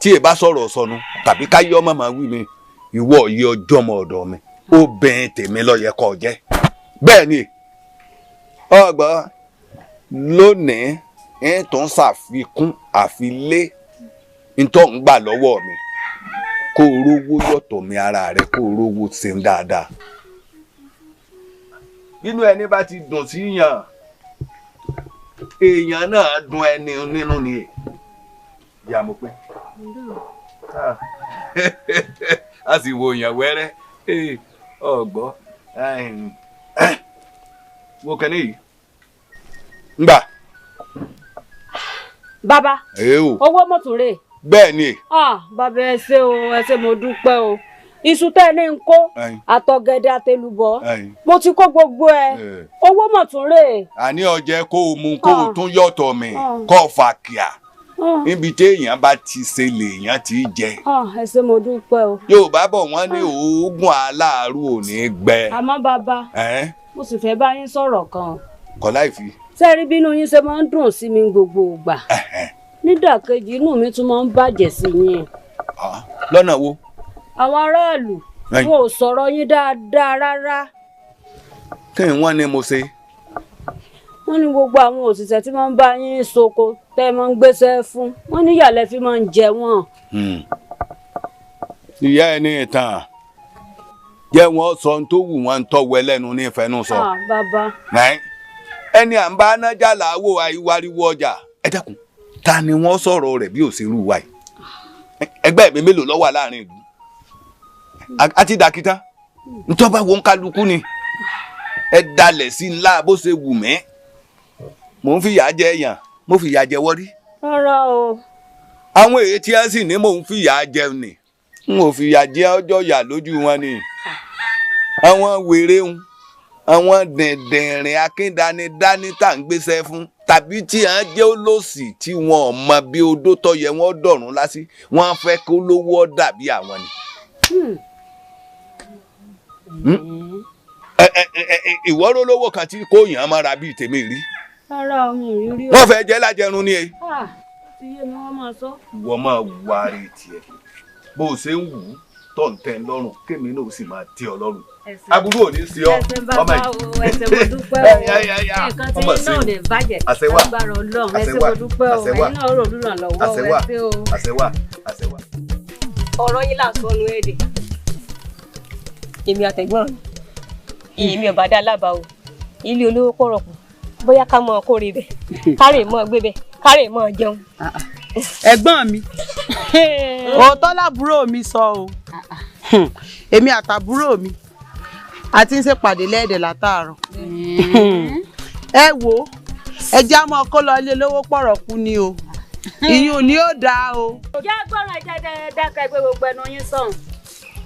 tí ẹ bá sọ̀rọ̀ sọnù tàbí ká yọ mọ̀mọ́ wí mi ìwọ yìí ọjọ́ mọ́ ọ̀dọ̀ mi obìnrin tèmi ló yẹ kó jẹ́ bẹ́ẹ̀ ni ọgbọ́n lónìí ń tó ń ṣàfikún àfilé ń tó ń gbà lọ́wọ́ mi kó o rówó yọ̀tọ̀ mi ara rẹ kó o rówó ṣeun dáadáa. inú ẹni bá ti dùn sí yàn èèyàn náà dùn ẹni nínú ni ìyá mo pé a sì wo èèyàn wẹ́rẹ́ ọgbọ́ wo kẹ́ni yìí ngbà. Bàbá owó mọ̀túnrè. Bẹ́ẹ̀ ni. Bàbá ẹ ṣé o ẹ ṣé mo dúpẹ́ o iṣu tẹ́ ẹ ní ń kó àtọ̀gẹ̀dẹ̀ àtẹlùbọ́ mo ti kó gbogbo ẹ owó mọ̀túnrè. àní ọjẹ́ kó o mú kó o tún yọ̀tọ̀ mi kó o fà kíá níbi téèyàn bá ti ṣe lèèyàn ti jẹ. ẹ ṣé mo dúpẹ́ o. Yorùbá bọ̀ wọ́n ní oògùn aláàárù ò ní gbẹ. àmọ́ bàbá mo sì fẹ́ bá yín sọ̀rọ̀ kan. kọ́ láì fi. sẹ́ẹ̀rí bínú yín ṣe máa ń dùn sí mi gbogbo ìgbà nídàkejì inú mi tún máa ń bàjẹ́ sí yín. lọ́nà wo. àwọn aráàlú wọn ò sọ̀rọ̀ yín dáadáa rárá. kí ni wọ́n ní mo ṣe. wọ́n ní gbogbo àwọn òṣìṣẹ́ tí wọ́n ń bá yín ṣoko tẹ́ ẹ máa ń gbéṣẹ́ fún wọ́n ní ìyàlẹ́ fi máa ń jẹ wọ́n. ìyá ẹni ìtàn jẹ́ wọ́n sọ ohun tó wù wọ́n ń tọ́wọ́ ẹlẹ́nu ní ìfẹ́nu sọ. bàbá. ẹni à ń bá nájà làwọ̀ àìwáriwo ọjà ẹ dákun ta ni wọ́n sọ̀rọ̀ rẹ̀ bí òṣèlú wa yìí ẹgbẹ́ mi mélòó ló wà láàrin ìlú àti dàkítà ntọ́ba wo ń kálukú ni ẹ dalẹ̀ sí ńlá bó ṣe wù mí mò ń fìyà jẹ èèyàn mo fìyà jẹ wọ́rí. rárá o. àwọn èyí tí a sì ní mò ń fìyà jẹ ni n ò fìyà jẹ ọjọ́ yà lójú wọn ni àwọn wèrè ń àwọn dẹ̀ndẹ̀rìn akíndanidání tá à ń gbéṣẹ́ fún tàbí tí à ń jẹ́ olóòsì tí wọn ò mọ bí odó tó yẹ wọ́n dọ̀rùn lásì wọ́n fẹ́ kó lówó dàbí àwọn ni. ìwọ ló lówó kan tí kò yàn án mára bíi tèmi rí. rárá mi ò rí rí o. wọ́n fẹ́ jẹ́ lájẹrun ni e. ti yé mi wọ́n máa sọ. wọ́n máa wá rí tiẹ̀ bó o ṣe ń wù ú tó ń tẹ́ ń lọ́rùn kémi náà sì máa tẹ́ ọ lọ́rùn. aburú ò ní sí ọ ọmọ yìí. ẹsẹ̀ mo dúpẹ́ o nǹkan tí iná ò lè bàjẹ́ agbára Ọlọ́run ẹsẹ̀ mo dúpẹ́ o ẹ̀yin náà rò lùrà lọ́wọ́ ẹsẹ̀ o. àṣẹwà. ọ̀rọ̀ yín là ń sọ ọ́nù èdè èmi àtẹ̀gbọ́n mi èmi ọ̀bá dá lábàá o ilé olówó pọ̀rọ̀kù bóyá ká mọ kórè bẹ̀ kárè mọ́ gbé bẹ̀ kárè mọ́ jẹun. ẹ̀gbọ́n mi òótọ́ làbúrò mi sọ o èmi àtàbúrò mi a ti ń ṣèpàdé lẹ́ẹ̀dẹ̀ látàárọ̀ ẹ wo ẹjẹ́ á mọ kó lọ ilé lówó pọ̀rọ̀kù ni o ìyún ni ó dáa o. jẹ́ gbọ́dọ̀ jẹ́ dákẹ́ ẹgbẹ́ gbogbo ẹnu yín sọ̀hún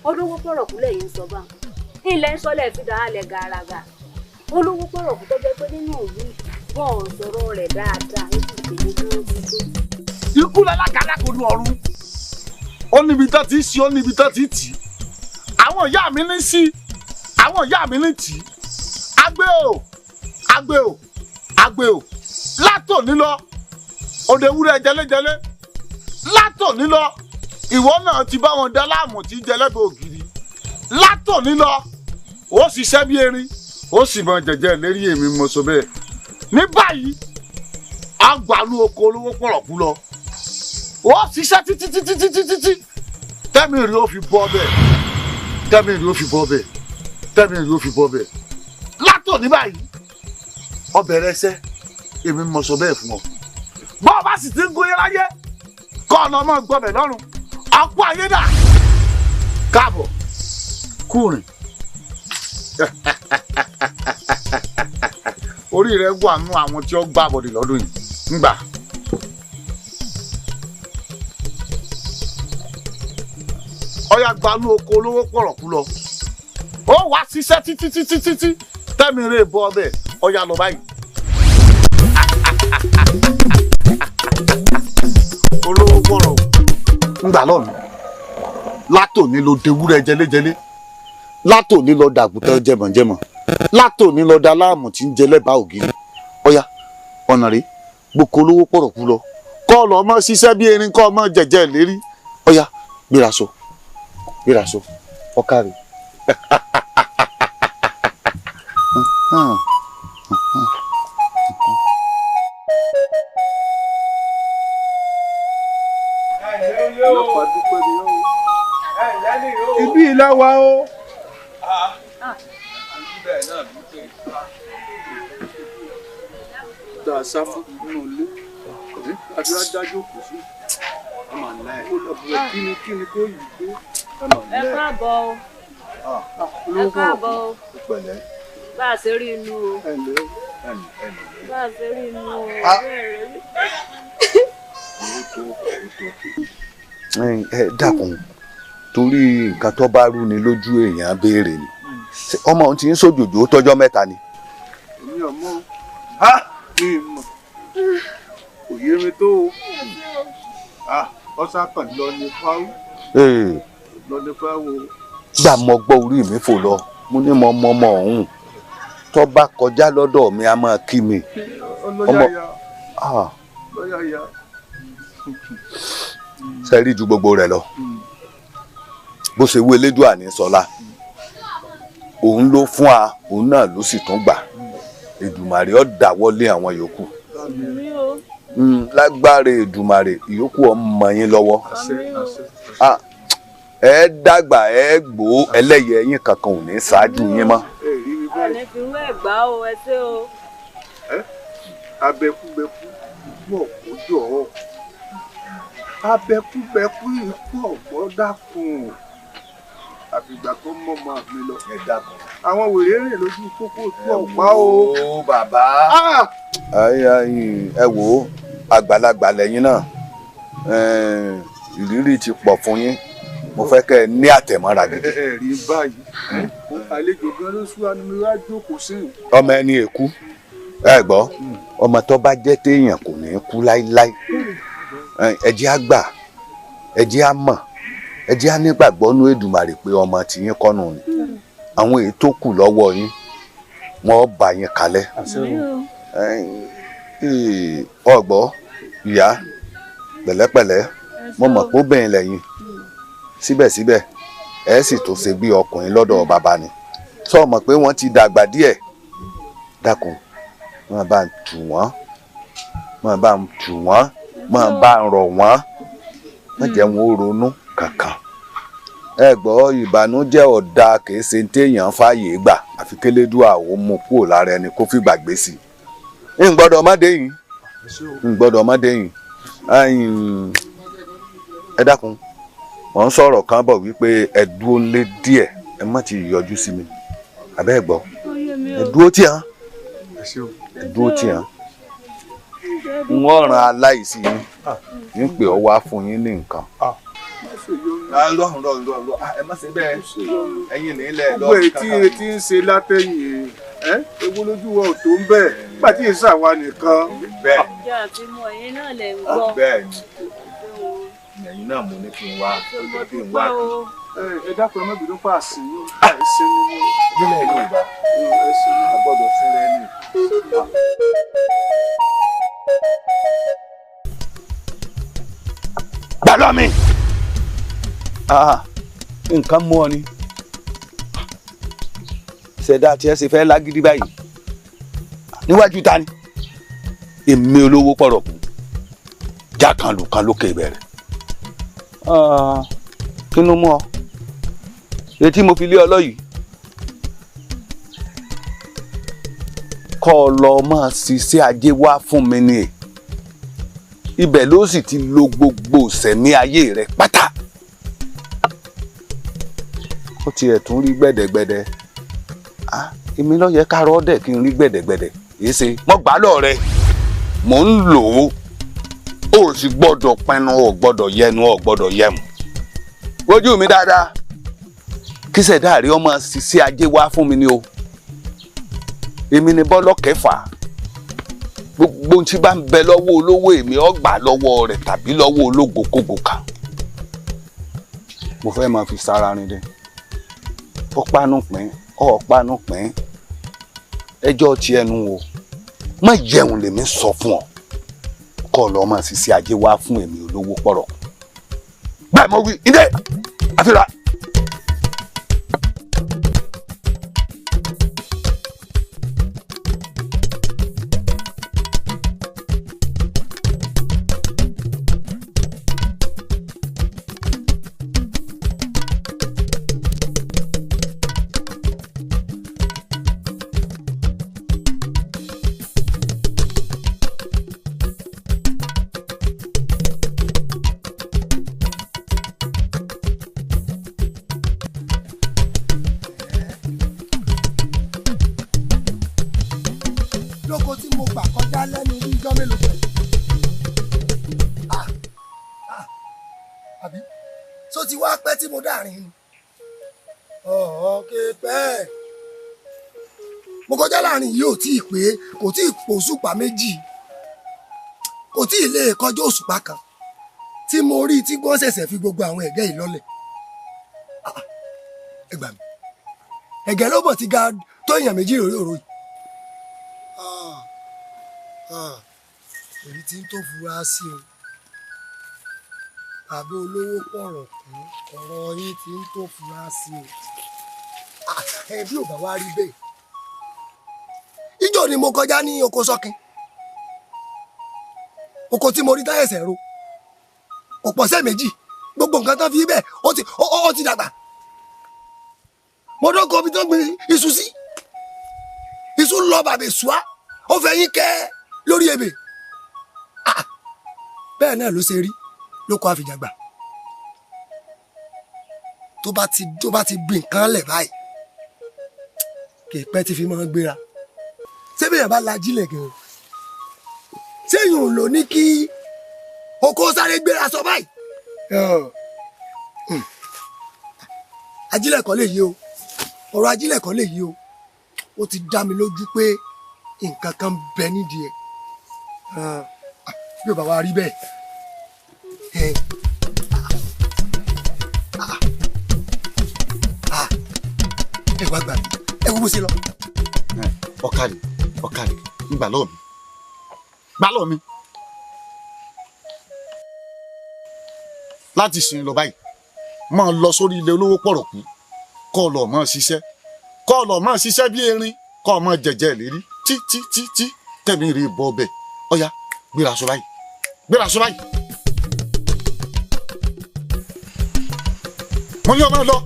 olówó pọ̀rọ̀kù lẹ́yìn sọ bá ilẹ̀ ń sọlẹ̀ fi dáhàlẹ̀ gàràgà olówó pọ̀rọ̀kù tó jẹ́ pé nínú òwú wọn ò sọ̀rọ̀ rẹ̀ dáadáa ó sì tèmi dúró dúró. ikú lálákàlà kò ní ọ̀run ó níbi tó ti sí ó níbi tó ti tì í àwọn ìyá mi ní sí àwọn ìyá mi ní tì í agbé o látòní lọ òde wúrẹ́ jẹlẹ́jẹlẹ́ látòní lọ ìwọ náà ti bá wọn dá láàmú tí jẹlẹ́bẹ̀ ògiri látòní lọ ó ṣiṣẹ́ bí erin ó sì mọ jẹjẹ lérí èmi mo sọ bẹ́ẹ̀ ní báyìí àgbàlú oko olówó pọ̀rọ̀kú lọ ó ṣiṣẹ́ títí tẹ́mi rí ó fi bọ́ bẹ́ẹ̀ látòní báyìí ọbẹ̀ rẹ ṣẹ́ èmi mo sọ bẹ́ẹ̀ fún ọ bọ́ ọ bá sì ti ń gúnyẹ́ láyé kọ́ ọ̀nà ọmọ gbọ́bẹ̀ lọ́rùn ọ̀pọ̀ ayé dà káàbọ̀ kúrin orí rẹ wà nú àwọn tí ó gbà bọ̀dì lọ́dún yìí ńgbà ọ̀yà gbanú oko olówó pọ̀rọ̀kú lọ ó wá ṣiṣẹ́ títí tẹ́mi rè bọ́ ọbẹ̀ ọ̀yà lọ báyìí. olówó pọ̀rọ̀ ńgbà lọ́nà látòní ló dewúrẹ́ jẹlẹ́jẹlẹ́ látòní lọ dàgùtàn jẹmọ̀jẹmọ̀ látòní lọ da láàmù tí ń jẹ lẹ́bàá ògiri ọ̀yà ọ̀nà rèé gboko olówó pọ̀rọ̀kú lọ kọ́ lọ mọ́ ṣiṣẹ́ bí erin kọ́ mọ́ jẹ̀jẹ̀ lérí ọ̀yà gbéraṣọ ọ̀kàrẹ̀. ibi ìlà wa o. tá a sá fún nínú ilé àti adájọ́ kò sí kíni kó yìí pé. ẹ káàbọ̀ o ẹ káàbọ̀ o bá a ṣe rí inú o bá a ṣe rí inú o ẹ dákun torí nǹkan tó bá rú ni lójú èèyàn béèrè ni ọmọ òun ti ń sòjòjò tọjọ́ mẹ́ta ni. èmi ọmọ mi mọ òye mi tó o ọsà kan lọ ní fáwọ lọ ní fáwọ. gbà mọ gbọ́ orí mi fò lọ mo ní mo mọ ọmọ ọ̀hún tó bá kọjá lọ́dọ̀ mi a máa kí mi. lọ́yàyà. sẹ́rí ju gbogbo rẹ̀ lọ bó ṣe wú elédùà ní sọlá òun ló fún wa òun náà ló sì tún gbà Èdùmàrè ó dáwọ́lé àwọn yòókù lágbára Èdùmàrè ìyókù ọmọ yín lọ́wọ́ ẹ dàgbà ẹ gbó ẹlẹ́yẹ yín kankan ò ní ṣáájú yín mọ́. àní fi wé ẹ̀gbá o ẹ ṣé o. abẹkúbẹkú pọ̀ kójú ọ̀rọ̀ abẹkúbẹkú ikú ọ̀gbọ́n dákun àfìgbà tó mọ́mọ́ mi lọ. ẹ dákun. àwọn wèrè rìn lójú pópó tó ọ̀pá o. ó bàbá ẹ wò ó àgbàlagbà lẹ́yìn náà ìrírí ti pọ̀ fún yín mo fẹ́ kẹ́ ẹ ní àtẹ̀mọ́ra gidi. ẹ rí báyìí àlejò gan ló sún anú mi wá jókòó sí. ọmọ ẹni èkú ẹ gbọ́ ọmọ tó bá jẹ́ téèyàn kò ní kú láíláí ẹ jẹ́ á gbà ẹ jẹ́ á mọ̀ ẹ jẹ́ á nígbàgbọ́ nú Èdùmàrè pé ọmọ tiyín kọ́nù ni àwọn èyí tó kù lọ́wọ́ yín wọ́n bá yín kalẹ̀ ọgbọ́ ìyá pẹ̀lẹ́pẹ̀lẹ́ mo mọ̀ pé ó bẹ̀yìn lẹ́yìn síbẹ̀síbẹ̀ ẹ sì tó ṣe bí ọkùnrin lọ́dọ̀ bàbá ni sọ mọ̀ pé wọ́n ti dàgbà díẹ̀ dákun máa bá ń tù wọ́n máa bá ń tù wọ́n máa bá ń rọ̀ wọ́n má jẹ́ wọn ó ronú kankan ẹ gbọ́ ìbànújẹ́ ọ̀dà kìí ṣe téèyàn fààyè gbà àfi kélédùà ó mú kúrò lára ẹni kó fi gbàgbé sí i ń gbọ́dọ̀ ọmọdé yìí ń gbọ́dọ̀ ọmọdé yìí ẹ dákun wọ́n ń sọ̀rọ̀ kan bọ̀ wípé ẹ dúró lé díẹ̀ ẹ má ti yọjú sí mi àbẹ́ ẹ gbọ́ ẹ dúró tí hàn ẹ dúró tí hàn wọ́n ran aláìsí yín ń pè ọ́ wá fún yín ní nǹkan. ẹ má ṣe bẹ́ẹ̀ ẹ̀yin nílẹ̀ lọ. gbogbo etí ń ṣe látẹ̀yìn ewu lójú wa ò tó ń bẹ́ẹ̀ nígbà tí èsì àwa nìkan. bẹ́ẹ̀ ìjà àti mọ ẹ̀yin náà lè ń gbọ́. bẹ́ẹ̀ ni ẹ̀yin náà mo ní kí n wá kí n wá. ẹ dákun ẹ má bínú pa àsìnú àìsínú nílẹ̀ Yorùbá a gbọ́dọ̀ sílẹ̀ ní. gbàdọ̀ mi nǹkan mú ọ ni ṣẹ̀dá tí ẹ ṣe fẹ́ lágídí báyìí níwájú ta ni èmi olówó pọ̀rọ̀ kù já kan lù kan lókè ìbẹ̀rẹ̀ kí ló mú ọ etí mo fi lé ọ lọ́yìí kọ́ ọ lọ máa ṣiṣẹ́ ajé wá fún mi ni ibẹ̀ ló sì ti lo gbogbo sẹ̀mí ayé rẹ pátá ó tiẹ̀ tún rí gbẹ̀dẹ̀gbẹ̀dẹ̀ èmi ló yẹ ká rọ́ dẹ̀ kí n rí gbẹ̀dẹ̀gbẹ̀dẹ̀ èyí ṣe mọ́ gbà lọ rẹ mò ń lò ó ó sì gbọ́dọ̀ pinnu ó gbọ́dọ̀ yẹnu ó gbọ́dọ̀ yẹmu wojú mi dáadáa kí ṣẹ̀dá rí ọmọ ṣiṣẹ́ ajé wá fún mi ni o èmi ni bọ́lọ́ kẹfà gbogbo ohun tí bá ń bẹ lọ́wọ́ olówó èmi ó gbà lọ́wọ́ rẹ̀ tàbí lọ́wọ́ ológo kógo kan mo fẹ́ máa fi sára rin dẹ ọ̀pánu pín ẹjọ́ ti ẹnu o má jẹun lèmi sọ fún ọ kọ́ ọ lọ́ọ́ máa ṣiṣẹ́ ajé wá fún èmi olówó pọ̀rọ̀ báyìí mo wí ilé àfihàn. lóko tí mo gbà kọjá lẹ́nu bí ijọ́ mélòó pẹ̀lú. àbí tó ti wá pẹ́ tí mo dárin ni. ọ̀ọ́kẹ́ pẹ́ mo kọjá láàrin yìí ò tí ì pé kò tí ì pò òṣùpá méjì kò tí ì lè kọjá òṣùpá kan tí mo rí tí wọ́n ṣẹ̀ṣẹ̀ fi gbogbo àwọn ẹ̀gẹ́ yìí lọ́lẹ̀. ẹ gbà mí ẹ̀gẹ́ ló bọ̀ ti ga tó èèyàn méjì lórí òró yìí. èyí tí ń tó fura sí o àbí olówó pọ̀rọ̀ kún ọ̀rọ̀ yín tí ń tó fura sí o ẹ bí ò bá wá rí bẹ́ẹ̀ ìjọ ni mo kọjá ní oko sọ́kin oko tí mo rí táyẹ̀sẹ̀ ro ọ̀pọ̀sẹ̀ méjì gbogbo nǹkan tó fi bẹ́ẹ̀ ó ti dàgbà mo dọ́kọ̀ omi tó gbin iṣu sí iṣu lọ bàbẹ̀ ṣùá ó fẹ́ yín kẹ́ lórí ebè bẹ́ẹ̀ náà ló ṣe rí lóko àfìjàgbà tó bá ti gbìn nǹkan lẹ̀ báyìí kì í pẹ́ tí fi máa ń gbéra sébèyàn bá lajílẹ̀ gan séyìn ò lò ní kí oko sáré gbéra sọ báyìí ajílẹ̀ kọ́ lè yí o ọ̀rọ̀ ajílẹ̀ kọ́ lè yí o ó ti dá mi lójú pé nǹkan kan bẹ nídìí ẹ̀ bí ó bá wá rí bẹ́ẹ̀ ẹ wá gbà mí ẹ wo bó ṣe lọ. ọ̀kàlì gbà lọ́ọ̀ mi láti sìn lọ báyìí máa lọ sórí ilé olówó pọ̀rọ̀kú kọ́ ọ lọ máa ṣiṣẹ́ bí erin kọ́ ọ máa jẹ̀jẹ̀ lérí tí tẹ̀mí rí bọ́ ọbẹ̀ ọ̀ya gbéra sọ báyìí. mo ní ọmọ lọ.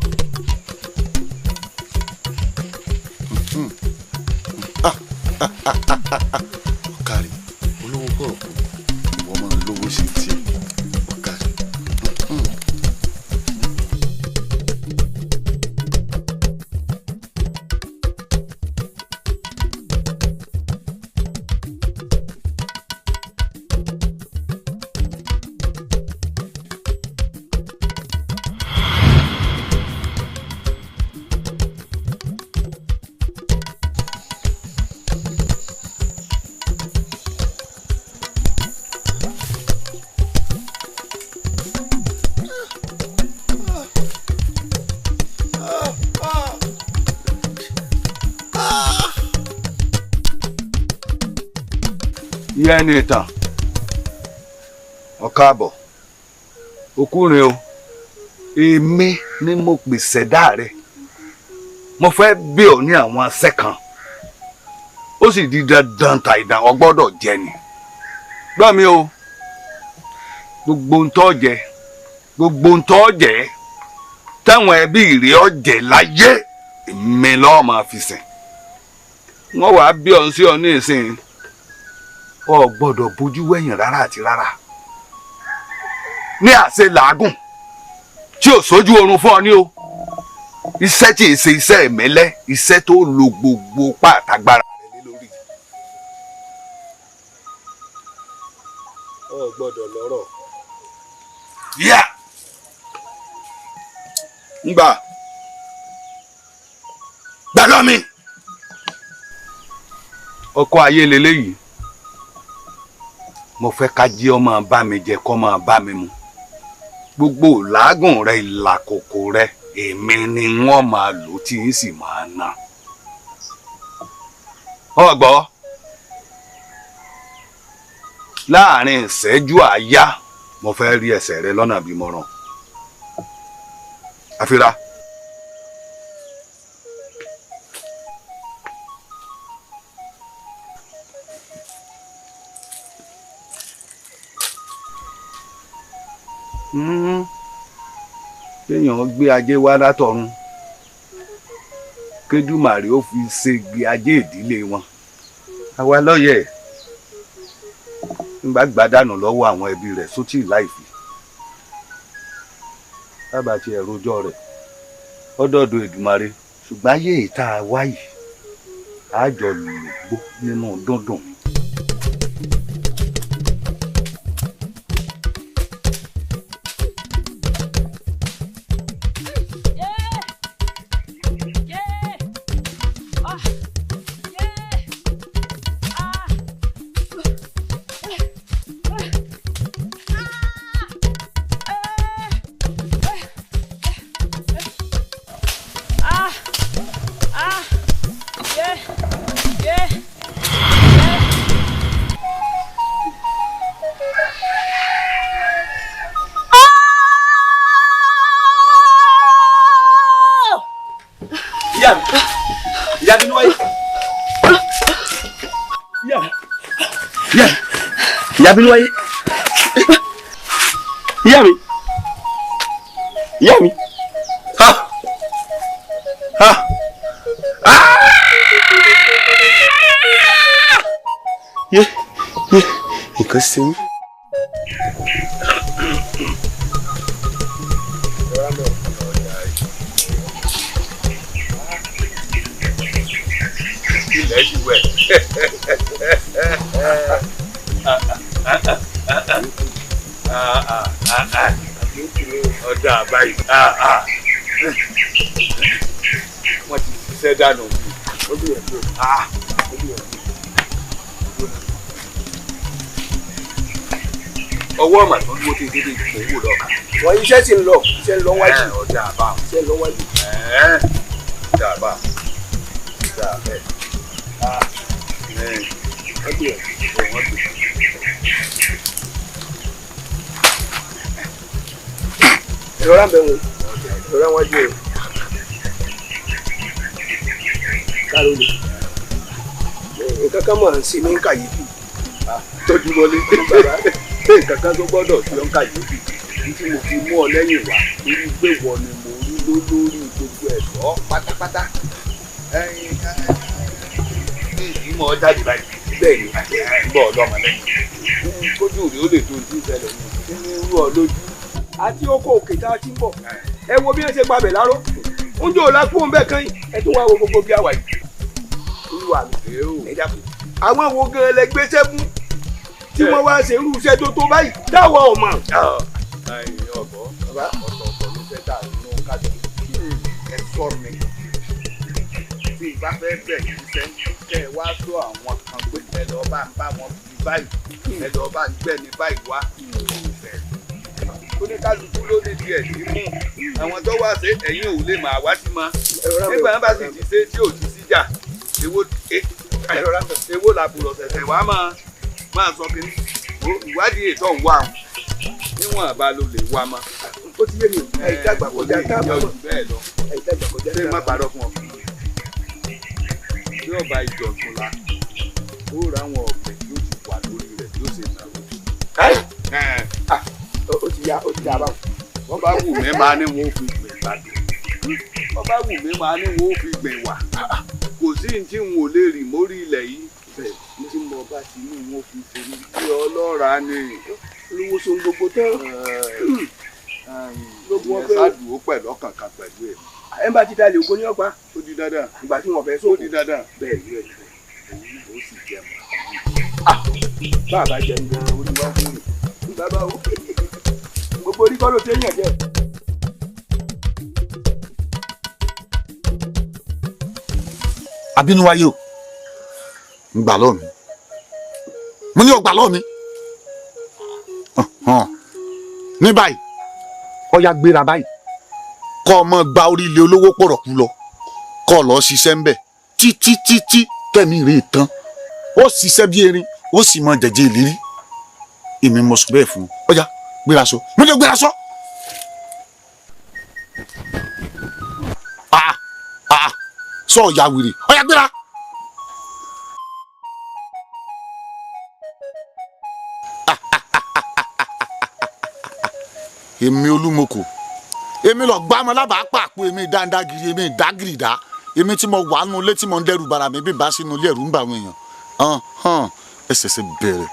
ọ̀kàrí olówó pọ̀rọ̀kú ìwọ máa lówó sí tiẹ̀ ọ̀kàrí. ìyá ẹni ìtàn ọ̀kaàbọ̀ òkúrin o èmi ni mo pèsè dá rẹ mo fẹ́ bí ọ ní àwọn asẹ́ kan ó sì di dandan tàìdàn ọ gbọ́dọ̀ jẹ ni gbọ́ mi o gbogbo ń tọ́ jẹ gbogbo ń tọ́ jẹ táwọn ẹbí rẹ ọ jẹ láyé èmi lọ́ọ́ máa fi sìn wọ́n wàá bí ọ sí ọ ní ìsìn ọ gbọ́dọ̀ bójú wẹ̀yìn rárá àti rárá ní àṣẹ làágùn tí ò sójú oorun fún ọ ní o iṣẹ́ tí ì ṣe iṣẹ́ ẹ̀mẹ́lẹ́ iṣẹ́ tó lo gbogbo pàtàgbára rẹ lé lórí. ọ gbọ́dọ̀ lọ́rọ̀. yá ngbà gbà lọ mi. ọkọ ayé leléyìí mo fẹ́ ká jí ọmọ bá mi jẹ kọ́ máa bá mi mu gbogbo làágùn rẹ ìlàkòkò rẹ èmi ni wọ́n máa lò tí n sì máa ná. ọgbọ́ láàrin ìṣẹ́jú àáyá mo fẹ́ rí ẹsẹ̀ rẹ lọ́nà bí mo ràn. àfira. kéèyàn gbé ajé wá látọ̀run kédùmàrè ó fi ṣègbè ajé ìdílé wọn àwa lọ́yẹ̀ nígbà gbàdánù lọ́wọ́ àwọn ẹbí rẹ̀ sótì láìfi bàbá ti ẹ̀rọjọ́ rẹ̀ ọdọọdọ Èdùmàrè ṣùgbọ́n ayé ìta wáyì àjọ lògbó nínú dúndùn. ìyá mi wáyé ìyá mi ha ha ye nǹkan ṣe mí. ilẹ̀ ti wẹ̀. ọ̀dà àbáyé wọ́n ti ṣiṣẹ́ dànù. ọwọ́ ọ̀mà tó dúró tí dédé ìfowó lọ́ka. wọ́n iṣẹ́ ti ń lọ wájú. ọ̀dà àbá iṣẹ́ ń lọ wájú. ọ̀dà àbá ọ̀dà àbẹ́. ìrora bẹ̀ wọ́n ìrora wọn jẹ́ kárólì nǹkan kan máa ń ṣe ní kàyéfì tọ́jú wọlé bàbá nǹkan kan tó gbọ́dọ̀ sí ọ́n kàyéfì tí mo fi mú ọ lẹ́yìn wá torí pé wọ́n ni mo rí lórí gbogbo ẹ̀ṣọ́ pátápátá ìmọ̀ jáde báyìí bẹ́ẹ̀ ni ń bọ̀ ọlọ́mọ lẹ́yìn kójú rẹ̀ ó lè tó ojú ìṣẹ̀lẹ̀ ní irú ọ lójú. àti oko òkè tá a ti ń bọ̀ ẹ wo bí wọ́n ṣe pabẹ̀ láró oúnjẹ ò lápò ń bẹ̀ kan yìí ẹ tún wá wo gbogbo bí àwà yìí. olúwa mi ẹ dákun àwọn wo gan lẹ gbéṣẹ́ fún tí wọ́n wá ṣe irú iṣẹ́ tó tó báyìí dáwọ́ ọmọ. ọ̀bọ̀ bàbá ọ̀tọ̀ọ̀tọ̀ ló fẹ́ dà nínú kájọ ẹ sọ mi tí ìbá fẹ́ bẹ̀rẹ̀ iṣẹ́ kẹ́ ẹ wá tó àwọn kan pé ẹ lọ́ọ́ bá ń bá wọn bí báyìí ẹ lọ́ọ́ bá ń gbẹ́ni báyìí wá oníkálukú ló ní tiẹ̀ sí mú àwọn tó wá ṣe ẹ̀yìn ò lè máa wá sí ma nígbà wọn bá sì ti ṣe tí ò ti síjà èwo làbùrọ̀ ṣẹ̀ṣẹ̀ wá máa sọ kí ìwádìí ètò ń wá níwọ̀n bá ló lè wá ma. ó ti yé mi ìdàgbà kọjá táàbà mọ̀ bẹ́ẹ̀ lọ ìdàgbà kọjá táàbà. ṣé má parọ́ fún ọ bí ọba ìjọ̀tún la ó ra àwọn ọ̀gbẹ́ yóò ti wà lórí rẹ̀ yóò ṣe náà. ó ti yá báwọn. wọ́n bá wù mí máa ní wọn ó fi gbìn gbàdùn wọ́n bá wù mí máa ní wọn ó fi gbìn wà kò sí ní tí n ò lè rì mórí ilẹ̀ yìí bẹ́ẹ̀ ní tí mo bá ti ní wọn ó fi ṣe ní tí ọlọ́ra ni olówó so gbogbo tán. gbogbo wọn fẹ́ ṣáàdùn ó pẹ̀lú ọkàn kan pẹ̀lú ẹ̀. ẹ bá ti dalẹ̀ ògbó ní ọgbà. ó di dandan. ìgbà tí wọn fẹ́ sóko. ó di dandan. bẹ́ẹ̀ ni ẹ̀ ó sì jẹ mọ́. bàbá jẹun gan-an olúwa fún mi bàbá o gbogbo orí kọ́ ló ṣe é yàn jẹ. abínúwáyé o ń gbà lọ́ọ̀ mi mo ní o gbà lọ́ọ̀ mi ní báyìí ọya gbéra báyìí kọ́ ọmọ gba orí ilé olówó pọ̀rọ̀kú lọ kọ́ ọ lọ́ọ́ ṣiṣẹ́ ńbẹ̀ títí kẹ́mi rè tán ó ṣiṣẹ́ bí erin ó sì mọ jẹ̀jẹ̀ ìlérí èmi mọ̀ sùn bẹ́ẹ̀ fún un ọya gbéra sọ mo ní o gbéra sọ. sọ ọ̀yà wèrè ọ̀yà gbéra. èmi olúmọkò èmi lọ gbá ọmọ lábàá pàpò èmi dáńdágìrì èmi ìdágìrìdá èmi tí mo wà nù ilé tí mo ń dẹrù bara mi bí bá sínú ilé ẹ̀rù ń bà àwọn èèyàn ẹ ṣẹ̀ṣẹ̀ bẹ̀rẹ̀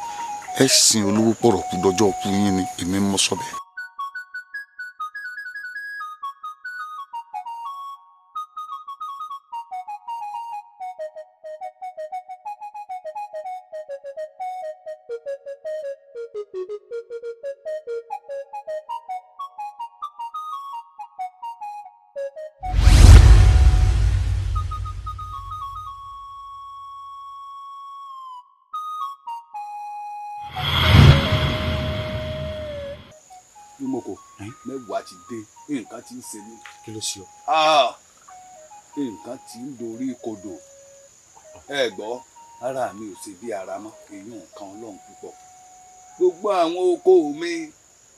ẹ sin olówó pọ̀rọ̀ kú dọjọ́ kú yín ni èmi mọ̀ sọ bẹ́ẹ̀. Lumoko mẹ́wàá ti dé nǹkan tí ń ṣe mí. kí ló ṣe ọ. nǹkan tí ń dorí kodò ẹ gbọ́ ara mi ò ṣe bí ara mọ́ èyí nǹkan ọlọ́run púpọ̀ gbogbo àwọn oko mi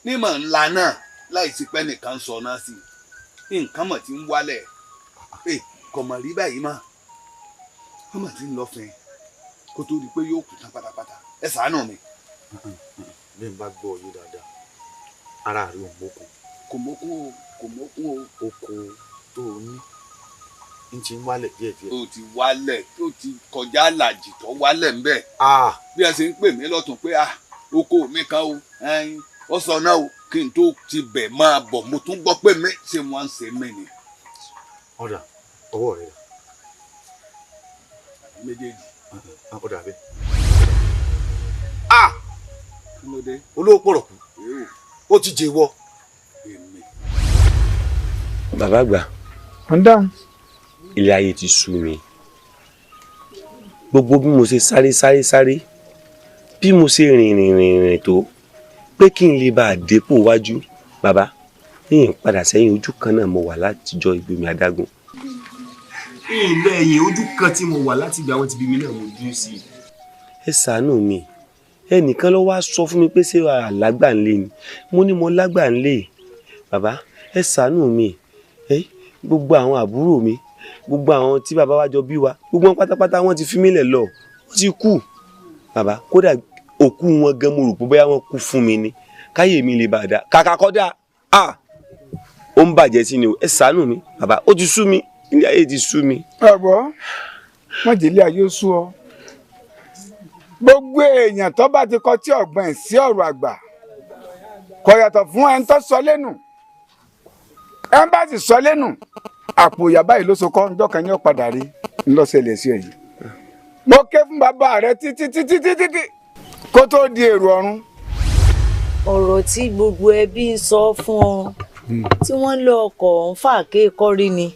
nímọ̀ ńlá náà láì sí pẹ́ nìkan sọ náà sí nǹkan mọ̀ tí ń wálẹ̀ kò mọ̀ rí báyìí mọ́ wọ́n mọ̀ tí ń lọ fẹ́ kó tó di pé yóò kú tán pátápátá ẹ ṣàánú mi. bí n bá gbọ́ yín dáadáa ara rẹ ò mókun. kò mókun o. oko tó o ní n ti ń wálẹ̀ díẹ̀díẹ̀. o ti wálẹ̀ o ti kọjá àlàjì tó wálẹ̀ ńbẹ̀. bí ẹ ṣe ń pè mí lọ́tún pé oko mi kan o ó sọ náà o kí n tó ti bẹ̀ máa bọ̀ mo tún gbọ́ pé mi ṣe wọ́n ń ṣe mí ni. ọ̀dà ọwọ́ rẹ. méjèèjì. ọ̀dà bẹ́ẹ̀. kí ló dé. olówó pọ̀rọ̀ kù ó ti jẹ wọ. bàbá àgbà ilé ayé ti sú mi gbogbo bí mo ṣe sáré bí mo ṣe rìn tó pé kí n lè bá a dépò wájú bàbá yìnyín padà sẹ́yìn ojú kan náà mo wà látijọ́ ìgbémi adágún. ilé ẹ̀yìn ojú kan tí mo wà láti ìgbà wọn ti bí mi náà mo dúró sí i. ẹ ṣàánú mi ẹnìkan ló wá sọ fún mi pé ṣé àlágbà ńlẹ ni mo ní mo lágbà ńlẹ bàbá ẹ ṣàánú mi gbogbo àwọn àbúrò mi gbogbo àwọn tí bàbá wa jọ bí wa gbogbo wọn pátápátá wọn ti fi mí lẹ̀ lọ wọn ti kú bàbá kódà òkú wọn gan mo rò pé bóyá wọn kú fún mi ni káyé mi lè bàdá kàkà kọ́dà ó ń bàjẹ́ sí ni o ẹ ṣàánú mi bàbá ó ti sú mi ilé ayé ti sú mi. ọ̀gbọ́n mọ̀jẹ̀lẹ́ ayé ó sú ọ gbogbo èèyàn tó bá ti kọ tí ọ̀gbọ́n ẹ̀ sí ọ̀rọ̀ àgbà kò yàtọ̀ fún ẹni tó sọ lẹ́nu ẹni bá sì sọ lẹ́nu àpò ìyàbá yìí ló so kọ́ ńjọ́ kan ní ọ̀padà rí ńlọ́sẹ̀lẹ̀ sí ẹ̀yìn mo ké fún bàbá rẹ títí kó tó di èrò ọ̀run. ọ̀rọ̀ tí gbogbo ẹbí ń sọ fún ọ tí wọ́n lọ ọkọ̀ ń fà kéèkọ́rí ni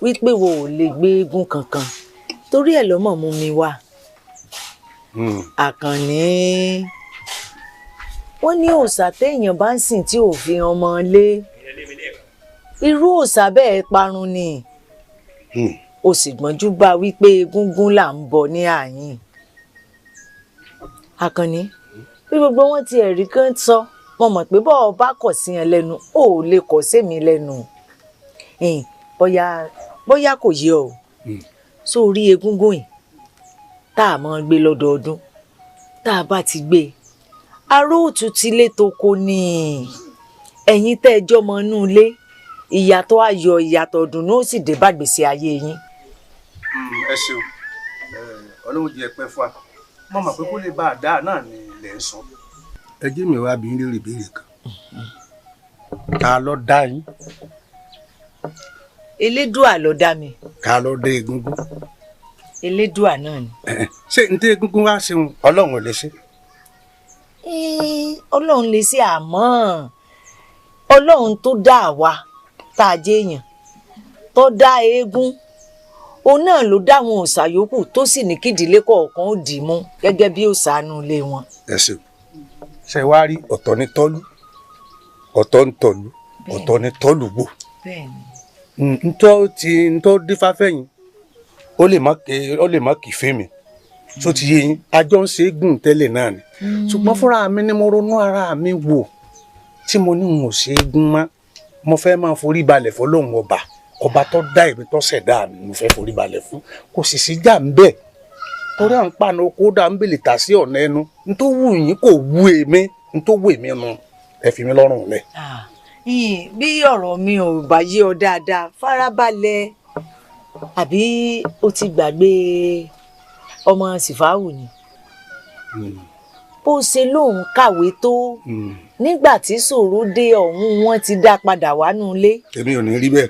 wípé wo ò lè gbé eégún kankan torí ẹ̀ lọ́mọ̀ mú mi wá. Àkànní wọ́n ní òòṣà téèyàn bá ń sìn tí ò fi ọmọ lé irú òòṣà bẹ́ẹ̀ parun ni o sì gbọ́njú bá wípé egúngún là ń bọ ní àyìn. Àkànní bí gbogbo wọn ti ẹ̀rí kan sọ mo mọ̀ pé bọ́ọ̀ bá kọ̀ sí yẹn lẹ́nu ò lè kọ̀ sẹ́mi lẹ́nu bóyá kò yé ọ sórí egúngún yìí tá a máa gbé lọ́dọọdún tá a bá ti gbé aróòtú ti lé toko ní ẹ̀yin tẹ́ ẹ jọmọ inú ilé ìyàtọ̀ ayọ̀ ìyàtọ̀ ọdún ó sì dé bá gbèsè ayé yín. ẹ ṣeun ọlọ́run jẹ́ pẹ́ fún wa mo mọ̀ pé kó lè bá a dáa náà ni ilẹ̀ ń sọ. ẹ jẹ́ mi wá bí n lérè ìbéèrè kan ká ló dá yín. Elédùà ló dá mi. ká ló dé egúngún. Elédùà náà ni. ṣé n tẹ egúngún wá ṣeun ọlọ́run ò lè ṣe. ọlọ́run lè ṣe àmọ́ ọlọ́run tó dá àwa tá a jẹ́ èèyàn tó dá eégún òun náà ló dáwọn òòṣà yòókù tó sì ní kídìílé kọ̀ọ̀kan ó dì í mú gẹ́gẹ́ bí òòṣà inú ilé wọn. ẹ ṣeun ṣe wá rí ọ̀tọ̀ ní tọ́lú ọ̀tọ̀ ń tọ̀lú ọ̀tọ̀ ní tọ́lú gbò ntọ́ dífá fẹ́yìn ó lè má kì í fẹ́ mi tó ti yé yín àjọ ń ṣe é gùn tẹ́lẹ̀ náà ni ṣùgbọ́n fúnra mi ni mo ronú ara mi wò tí mo ní n ò ṣe é gún mọ́ mo fẹ́ máa forí balẹ̀ fọlọ́run ọba tó dá èmi tó ṣẹ̀dá mi mo fẹ́ forí balẹ̀ fún kò sì sí jà ń bẹ̀ torí à ń pàna oko dá ń bèlè tà sí ọ̀nà ẹnu n tó wù yín kò wù èmi n tó wù èmi nu ẹ fi mi lọ́rùn lẹ̀. bí ọ̀rọ̀ mi ò bá yé ọ dáadáa farabalẹ̀ àbí o ti gbàgbé ọmọ sífáwù ni bó ṣe lóun kàwé tó nígbà tí ṣòro dé ọ̀hún wọn ti dá padà wánú ilé. èmi ò ní rí bẹ́ẹ̀.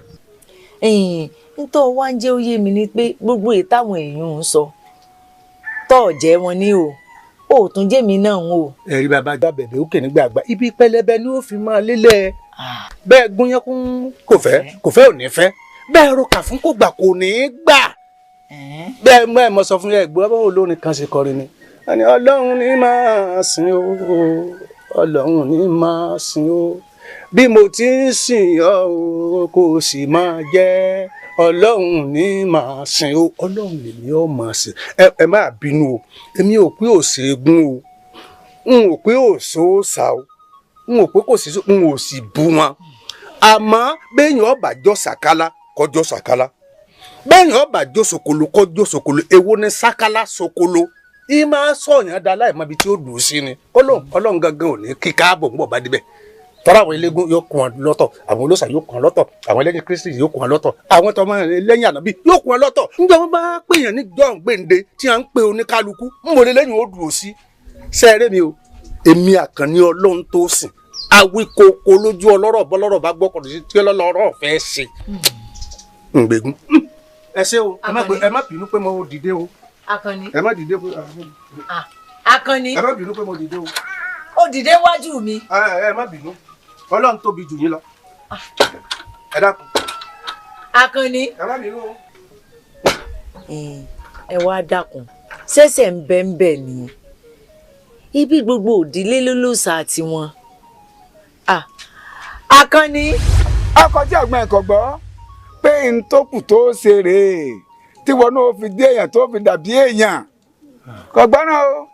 nítorí wá ń jẹ́ ó yé mi ni pé gbogbo èyí táwọn èèyàn ń sọ tọ́ jẹ́ wọn ní o ò tún jẹ́ mi náà ń o. ẹ̀rí bàbá gba bẹ̀bẹ̀ òkè nígbà àgbà ibi pẹlẹbẹ ni ó fi máa lélẹ̀ bẹ́ẹ̀ gúnyán kún kò fẹ́ ò ní fẹ́ bẹ́ẹ̀ roka fún kò gbà kò ní í gbà bẹ́ẹ̀ mọ́ ẹ̀ mọ́ sọ fún ẹ gbọ́ báwo olórin kan ṣe kọrin ni àní ọlọ́run ní máa sìn ó ọlọ́run ní máa sìn ó bí mo ti ń sìn ọ́ o kò sì máa jẹ́ ọlọ́run ní máa sìn ó ọlọ́run lèmi ọ́ máa sìn ẹ má bínú o èmi ò pé òṣègùn o n ò pé òṣòṣà o n ò pé kò sí n ò sì bú wọn àmọ́ béèyàn ọba jọ sàkálà kọjọ sàkálà béèyàn ọba jọ sòkòlò kọjọ sòkòlò èwo ni sàkálà sòkòlò yìí máa sọ̀yàn dá láì mọ ibi tí ó dùn sí ni ọlọ́run gangan ò ní kí káàbọ̀ ń bọ̀ bá débẹ̀ tọ́lá àwọn eléégún yóò kún wọn lọ́tọ̀ àwọn olóòṣà yóò kún wọn lọ́tọ̀ àwọn ẹlẹ́yìn kristi yóò kún wọn lọ́tọ̀ àwọn tọmọ lẹ́yìn ànábì yóò kún wọn lọ́tọ̀ níjọ́ wọn bá pèèyàn ní jọ́n gbèǹde tí à ń pe oníkálukú ń mọ̀lẹ́ lẹ́yìn ó dùn sí sẹ́ẹ̀rẹ́ mi o èmi Àkànní ọlọ́run tó sìn awíkoko lójú ọlọ́rọ̀ bọ́lọ́rọ̀ bá gbọ́ kọ̀dọ̀ sí tí ọlọ́rọ̀ fẹ́ ṣe ǹgbẹ́gun ẹ ṣé o ẹ má bínú pé mo dìde o Àkànní ẹ má dìde pé Àkànní ẹ má bínú pé mo dìde o ó dìde wájú mi. ẹ má bínú ọlọ́run tóbi jù yín lọ ẹ dákun. Àkànní ẹ má bínú o. ẹ wá dákun ṣẹ̀ṣẹ̀ ń bẹ ni ibi gbogbo òdílé lólóòṣà tiwọn. Àkànní. ọkọ tí àgbọn ẹ̀kọ́ gbọ́ pé n tó kù tó ṣe rèé tí wọn náà fi dé èèyàn tó fi dàbí èèyàn kọgbọ́n náà o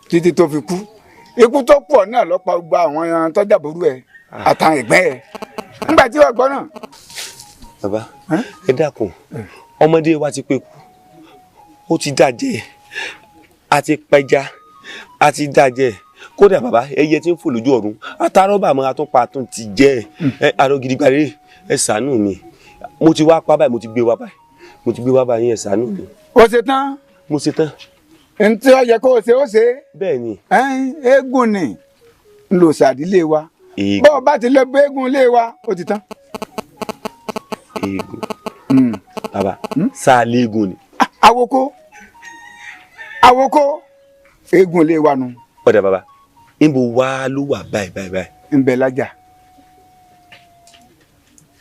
títí tó fi kú ikú tó pọ̀ náà lọ́pàá gbogbo àwọn tọ́jà burú ẹ̀ àtàwọn ẹ̀gbẹ́ ẹ̀ nígbà tí wọ́n gbọ́ náà. bàbá ẹ dákun ọmọdé wa ti pé kú ó ti dàjẹ́ àti pẹja àti dàjẹ́ kódà bàbá ẹyẹ tí ń fò lójú ọ̀run àtàrọ́bà mọ́ àtúnpa tún ti jẹ́ ẹ àrò gidigbare ẹ ṣàánú mi mo ti wá pa báyìí mo ti gbé wá báyìí ẹ ṣàánú mi. o ṣe tán. mo ṣe tán. ntí ó yẹ kó o ṣe ó ṣe. bẹ́ẹ̀ ni. eégún ni ń lò sàdílé wa bó o bá ti lọ gbé eégún ilé wa ó ti tán. eégún bàbá sáà léegun ni. awoko eégún ilé wa nu. ọ̀dà bàbá níbo wá ló wà báyìí. ń bẹ lájà.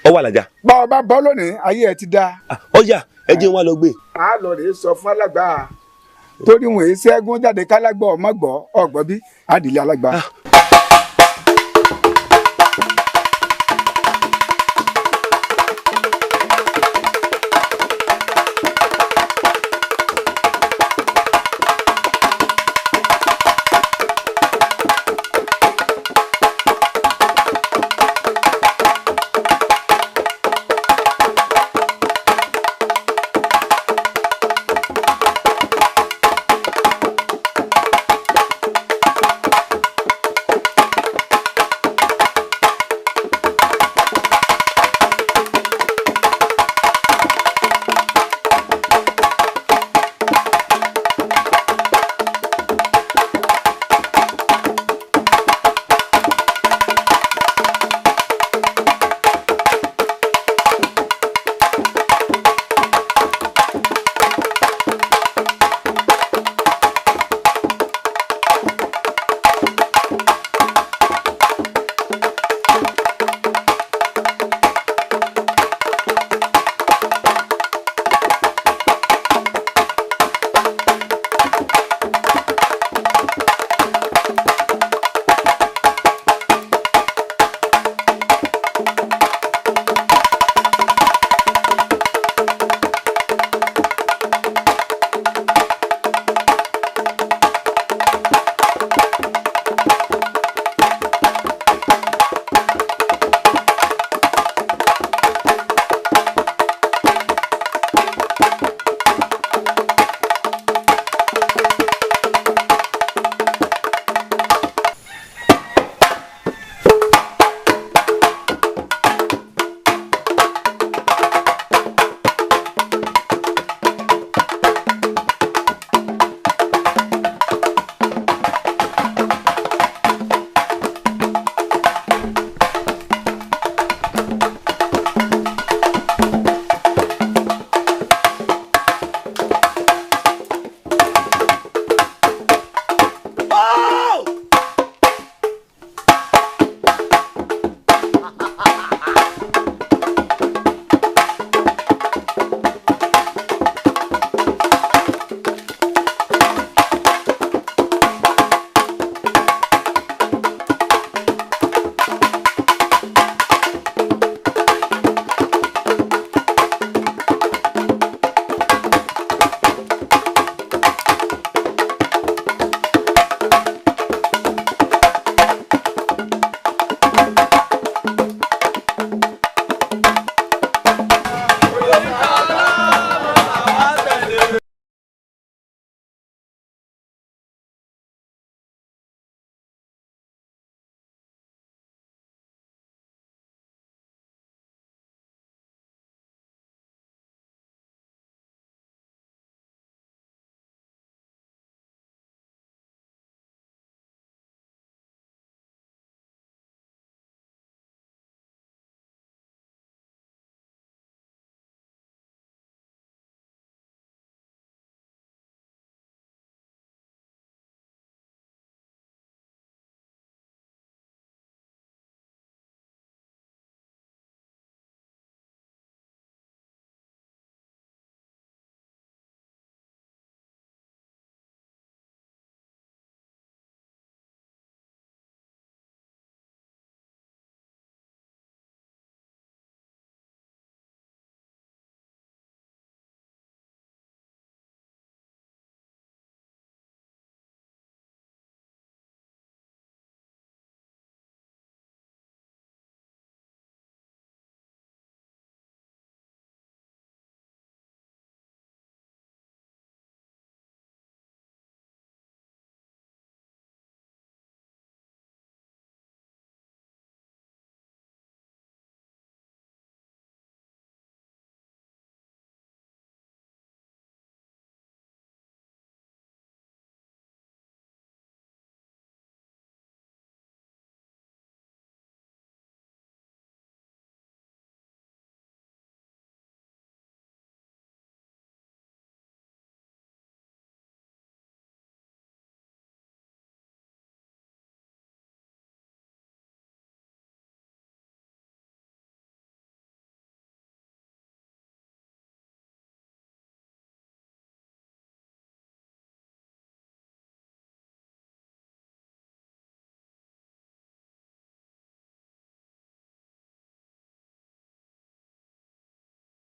ọ wà lájà. bá ọ bá bọ́ lónìí ayé ẹ ti dáa. ọjà ẹ jẹ́ wọn lọ gbé. a lọ rèé sọ fún alágbá torí wọn èé ṣẹ́gun jáde kálágbá ọmọ gbọ́ ọgbọ́n bí adìlẹ̀ alágbá.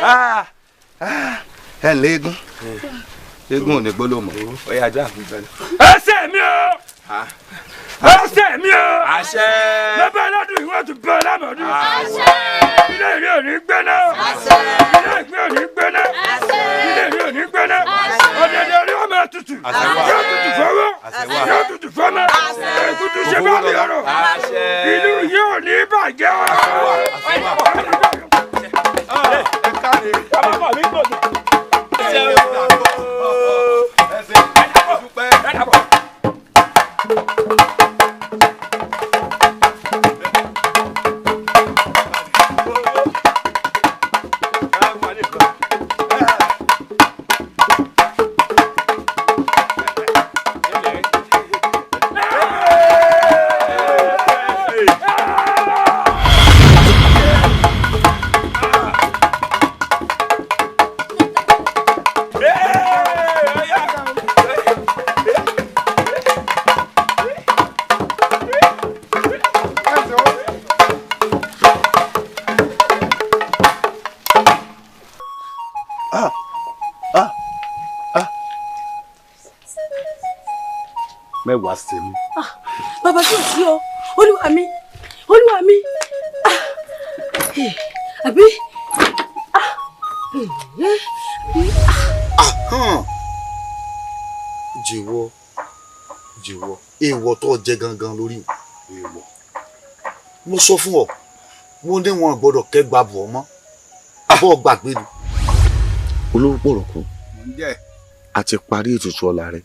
ẹ ǹlẹ́ eégún eégún ò ní gbólóhùn ọ̀yà ajá àfi bẹ́ẹ̀. ẹsẹ̀ mi o ẹsẹ̀ mi o àṣẹ bàbá aládùn ìwọ́n ti bẹ̀ lámọ̀dún àṣẹ ilé ìrìn òní gbẹ́ná ilé ìgbín òní gbẹ́ná ilé ìrìn òní gbẹ́ná ọ̀dẹ̀dẹ̀ orí ọmọ tutù yóò tutù fọwọ́ yóò tutù fọmọ èkútù ṣe bá mi ọ̀rọ̀ ìlú yóò ní bàjẹ́ mẹ́wàá ṣe mí. bàbá tí ò sí o olúwa mi àbí jẹ́wọ́ èèwọ̀ tó jẹ gangan lórí èèwọ̀ mo sọ fún ọ mo ní wọn gbọ́dọ̀ kẹgbà bọ ọmọ abọ gbàgbé ni. olówó pọ̀rọ̀kú a ti parí ètùtù ọlá rẹ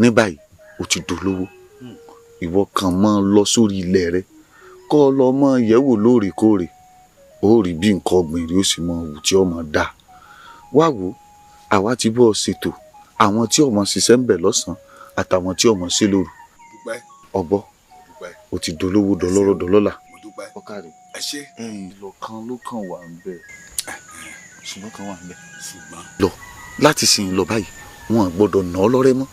ní báyìí o ti dolówó ìwọ kàn máa lọ sórí ilẹ̀ rẹ kọ́ ọ lọ mọ yẹ̀wò lóòrèkóòrè ó rí bí nǹkan ọ̀gbìn rí ó sì mọ òwú tí ọmọ dà wá wò àwa ti bọ́ ṣètò àwọn tí ọmọ ṣiṣẹ́ ń bẹ̀ lọ́sàn-án àtàwọn tí ọmọ ṣe lóru ọgbọ́ o ti dolówó dọlọ́rọ̀ dọlọ́là ọkàrẹ lọ́kàn ló kàn wà ń bẹ̀ ṣùgbọ́n kan wà ń bẹ̀ lọ láti sìn lọ báyìí wọn gbọ́dọ̀ nà ọ́ lọ́rẹ́ mọ́.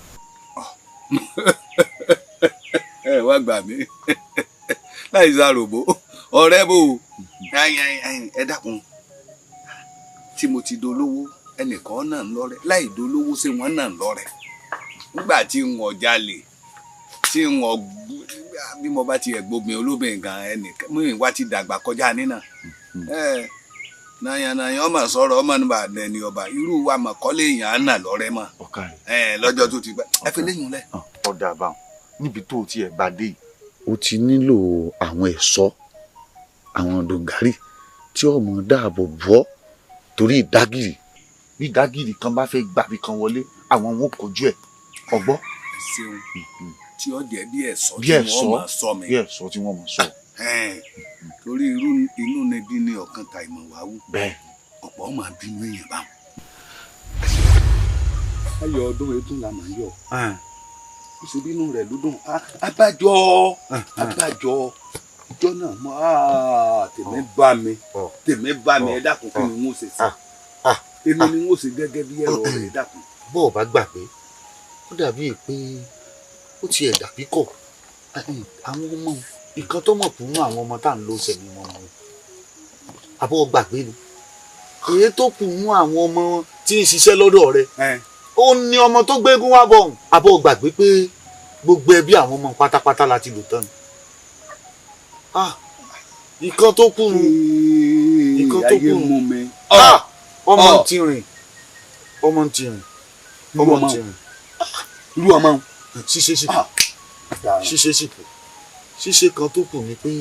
ẹ wá gbà mí láì sàròbó ọ̀rẹ́ bò ẹ dákun tí mo ti dolówó ẹnìkan náà ń lọ́rẹ́ láì dolówó ṣé wọ́n náà ń lọ́rẹ́ nígbà tí wọ́n jalè tí wọ́n bí mo bá ti ẹ̀gbọ́n olóbìnrin gan ẹnìkan mú ìwà ti dàgbà kọjá nínà nàyànnàyàn ọmọ sọ̀rọ̀ ọmọ nígbà ẹni ọba irú wa mọ̀ kọ́lé èèyàn á nà lọ́rẹ́ mọ́ lọ́jọ́ tó ti gbà ẹ fi léyìn lẹ̀. ọ̀dà àbáwọn níbi tó ti ẹ̀ bá dé o ti nílò àwọn ẹ̀ṣọ́ àwọn dògárì tí ọmọ dáàbò bọ́ torí ìdágìrì bí ìdágìrì kan bá fẹ́ gbàbí kan wọlé àwọn wọn kojú ẹ̀ ọgbọ́. ẹ ṣeun tí ó jẹ́ bí ẹ̀ṣọ́ tí wọ́n máa sọ mi. bí ẹ̀ṣọ́ tí wọ́n máa sọ. torí inú níbí ní ọ̀kan ta ìmọ̀ wá wù. bẹ́ẹ̀ ọ̀pọ̀ máa bínú èèyàn báwọn. ayọ̀ ọdún eégún la máa yọ ìṣòbí inú rẹ̀ ló dùn abájọ ìjọ náà mọ tèmi bá mi ẹ dákun kí ni n ó ṣe sí èmi ni n ó ṣe gẹ́gẹ́ bí ẹ̀rọ rẹ̀ dákun. bó o bá gbàgbé ó dàbí pé ó ti ẹ̀ dàbí kọ̀ àwọn ọmọ nǹkan tó mọ̀ fún àwọn ọmọ tá à ń lo sẹ̀mí wọn wọn àbọ̀ gbàgbé ni èyí tó kù mú àwọn ọmọ tí ń ṣiṣẹ́ lọ́dọ̀ rẹ̀ ó ní ọmọ tó gbégún wá bọ̀ àbọ̀ gbàgbé pé gbogbo ẹbí àwọn ọmọ pátápátá la ti lò tán ni nǹkan tó kù nù nǹkan tó kù nù ọmọ ti rìn irú ọmọ ṣíṣe kan tó kù ni pé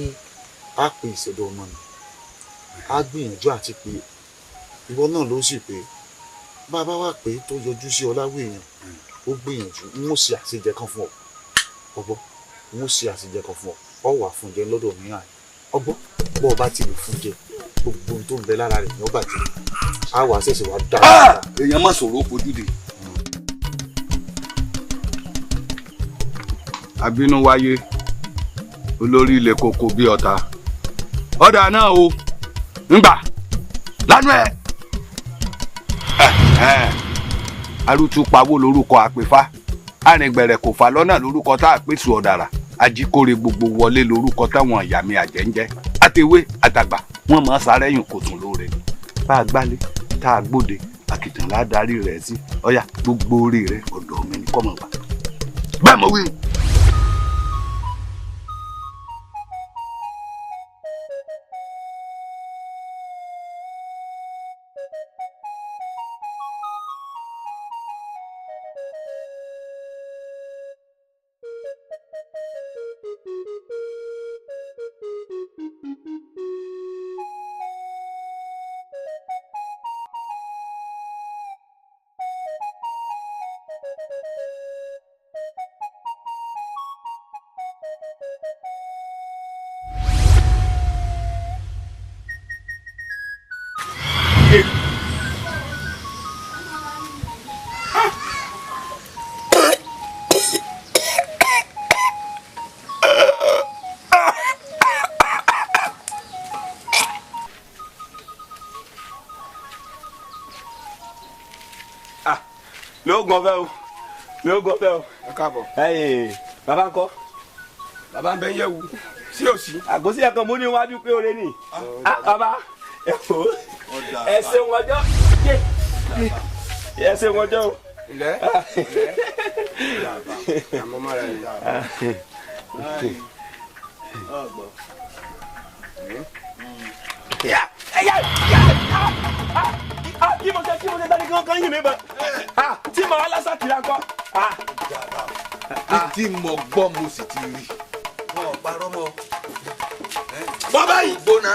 a pè ìṣẹ̀dọ̀ ọmọ nù a gbìyànjú àti pé ìwọ náà ló sì pé bàbá wa pé tó yọjú sí ọláwé èèyàn ó gbìyànjú n ó ṣe àṣejẹ kan fún ọ ọgbọ n ó ṣe àṣejẹ kan fún ọ wà fún jẹ lọ́dọ̀ mi àyè ọgbọ bọ ọba ti lè fún jẹ gbogbo ohun tó ń bẹ lára rẹ̀ ní ọba tí a wà ṣẹ̀ṣẹ̀ wá dá. èèyàn má sọ̀rọ̀ fojú de. àbínú wáyé olórí ilé koko bí ọ̀tá ọ̀dà náà o ńgbà lánàá ẹ̀ arútú pawó lórúkọ àpèfá arìngbẹ̀rẹ̀ kò fà lọ́nà lórúkọ tá a pèsè ọ̀dàrà ajíkórè gbogbo wọlé lórúkọ táwọn ìyá mi àjẹ́ ń jẹ́ àtẹwé àtàgbà wọn máa sárẹ́yìn kò tún lóore bá a gbálẹ̀ tá a gbòde àkìtàn ládàrí rẹ̀ sí ọ̀yà gbogbo orí rẹ̀ ọ̀dọ̀ mi ní kọ́mọ̀ wá. bẹ́ẹ̀ mo wí. lóògùn ọ̀fẹ́ o lóògùn ọ̀fẹ́ o. ẹ káàbọ̀. bàbá ń kọ́. bàbá ń bẹ yẹ̀wù sí òsì. àgọ́sí ẹ̀kan mo ní iwájú pé oore ni. bàbá ẹ wò ó ẹ ṣeun ọjọ́ ẹ ṣeun ọjọ́ o. ilẹ̀ àmọ́ máa rẹ̀ kí mo ṣe dání kankan yìí mi bẹ tí mo wá lásà kiri akọ. tí mo gbọ́ mo sì ti rí. wọn ò parọ́ mọ́. bàbá yìí gbóná.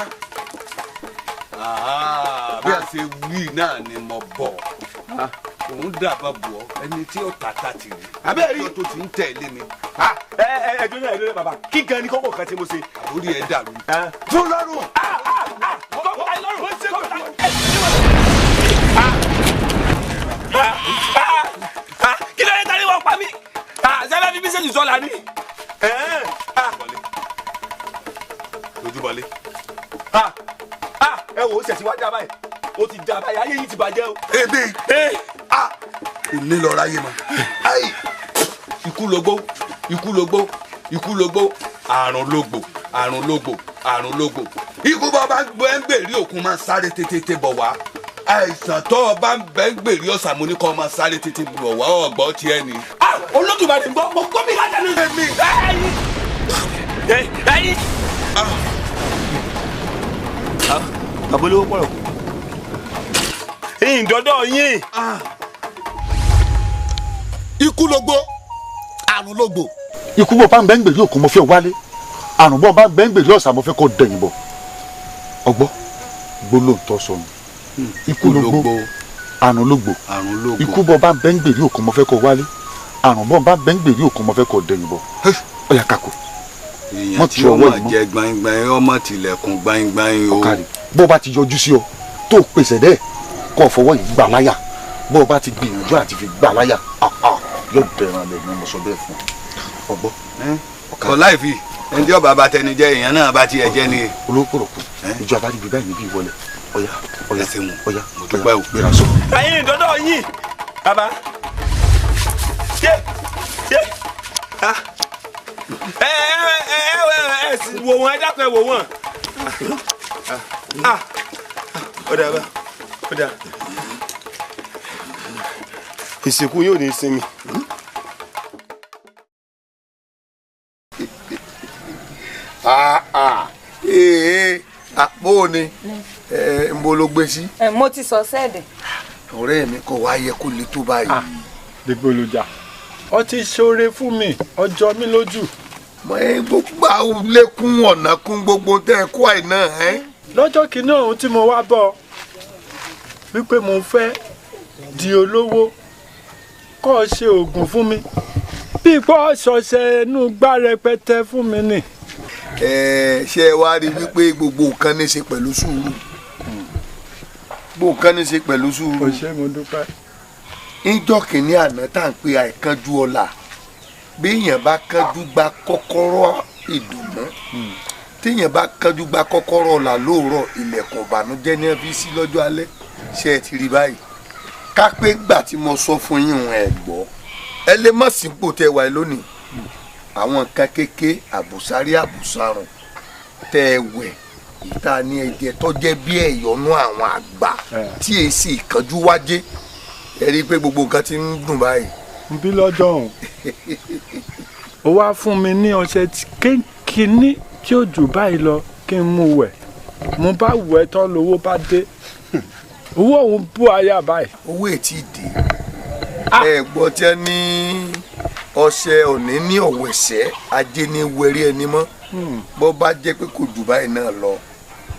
bí a ṣe wí náà ni mo bọ̀. òun dàbà bù ọ́ ẹni tí ó tàtà ti rí. abẹ́rẹ́ yìí tó ti ń tẹ̀lé mi. ẹjọ́ náà ẹjọ́ náà bàbá kí gan ni kókó kan tí mo ṣe. àbórí ẹ dàrú. fún lọ́rùn. kí ló yẹ tani wọ́n pa mí. sẹ́fẹ̀ fi bísẹ̀jì sọ́la ni. lójúbọlé. ẹ wò ó ṣẹ̀ṣì wá já báyìí ó ti já báyìí ayé yìí ti bàjẹ́ o. èmi òní lọ ráyè mọ. ikú lógbó ikú lógbó ikú lógbó àrùn lógbò àrùn lógbò àrùn lógbò. ikú bá bá ń gbèrí òkun máa sáré tètè bọ̀ wá. àìsàn tó o bá ń bẹ́ ń gbèrí ọ̀sà mo ní kó o máa sáré tètè bọ̀ wá ọ̀gbọ́n tiẹ̀ ni. Olódùmarè ń gbọ́ mo gbọ́ mi lájà ní. ẹyin. àbólówó pọ̀rọ̀ kù. ìdọ́dọ̀ yín. ikú lógbó àrùn lógbò. ikú bọ̀ bá ń bẹ́ ń gbèrí òkun mo fẹ́ wálé àrùn bọ̀ bá ń bẹ́ ń gbèrí ọ̀sà mo fẹ́ kó dẹ̀yìn bọ̀ ọgbọ́ gbólóǹtọ́ sọnù ikú lógbó àrùn lógbò ikú bọ̀ bá ń bẹ́ ń gbèrí òkun mo fẹ́ kó wálé àrùn bọ̀ bá ń bẹ́ ń gbèrí òkun mo fẹ́ kó dẹ̀yìn bọ̀ ọ̀yà kakò. èèyàn tí ó máa jẹ gbaingbain ọmọ tilẹ̀kùn gbaingbain o. ọ̀kadì bó bá ti yọjú sí ọ tó pèsè dẹ́ kó fọwọ́ yìí gbà láyà bó bá ti gbìyànjú àti fi gbà láyà yóò dẹ̀ràn lẹ́nu mo sọ bẹ́ẹ̀ fún ọ ọgbọ́. kọ láì fi ẹni tí ọba bá tẹni jẹ èèyàn náà bá tiẹ̀ jẹ ni. olókòròkò ìjọ abájú bíbá yìí níbí ìwọlẹ̀ ọ̀yà ọ̀yà ọ̀yà mo dúpẹ́ o. gbéra sọ. ẹyin ìdọ́dọ̀ yín bàbá ṣé ẹ wò wọn ẹ dákun ẹ wò wọn. ó dà bá ó dà ìsìnkú yóò ní sinmi. àpò ni ń bo ló gbé sí. mo ti sọ sẹ́ẹ̀dẹ̀. ọ̀rẹ́ mi kò wá yẹ kó lè tó báyìí. dègbò olùjà ọ ti ṣoore fún mi ọjọ́ mi lójú. mo ẹ gbogbo àwọn lẹ́kùn ọ̀nà kún gbogbo tẹ́ ẹ kó àìná. lọ́jọ́ kìíní ọ̀hún tí mo wá bọ̀ wípé mo fẹ́ di olówó kó o ṣe oògùn fún mi bí ipò ṣọṣẹ inú gbá rẹpẹtẹ fún mi nì. ṣé ẹ wá rí wípé gbogbo nǹkan ní í ṣe pẹ̀lú sùúrù gbogbo nǹkan ní í ṣe pẹ̀lú sùúrù. o ṣé mo dúpẹ́. níjọ́ kìíní àná tá à ń pe àìkánjú ọlà bí èèyàn bá kánjú gba kọ́kọ́rọ́ ìdùnnú téèyàn bá kánjú gba kọ́kọ́rọ́ ọlà lóòrọ̀ ilẹ̀kùn ìbànújẹ́ ní ẹbí sí lọ́jọ́ alẹ́ ṣé ẹ ti rí báyìí ká pé gbà tí mo sọ fún yín ẹ gbọ́ ẹ lè má sípò tẹ wà lónìí àwọn nǹkan kéke àbùsárí àbùsárùn tẹ ẹ wẹ̀ ìta ní ẹ̀jẹ̀ tó jẹ́ bí ẹ̀yọ́nú àwọn àgbà tí èsì ìkánjú wájé ẹ rí i pé gbogbo nǹkan ti ń dùn báyìí. n bí lọ́jọ́ ọ̀hún ó wá fún mi ní ọṣẹ kékeré tí ó jù báyìí lọ kí n mú wẹ̀ mo bá wẹ̀ tán lówó bá dé owó òun bú aya báyìí. owó ètí dé ẹ gbọ́ tí ẹ ní ọṣẹ òní ní ọ̀wẹ̀sẹ̀ ajé ní wẹ̀rí ẹni mọ́ bó bá jẹ́ pé kò jù báyìí náà lọ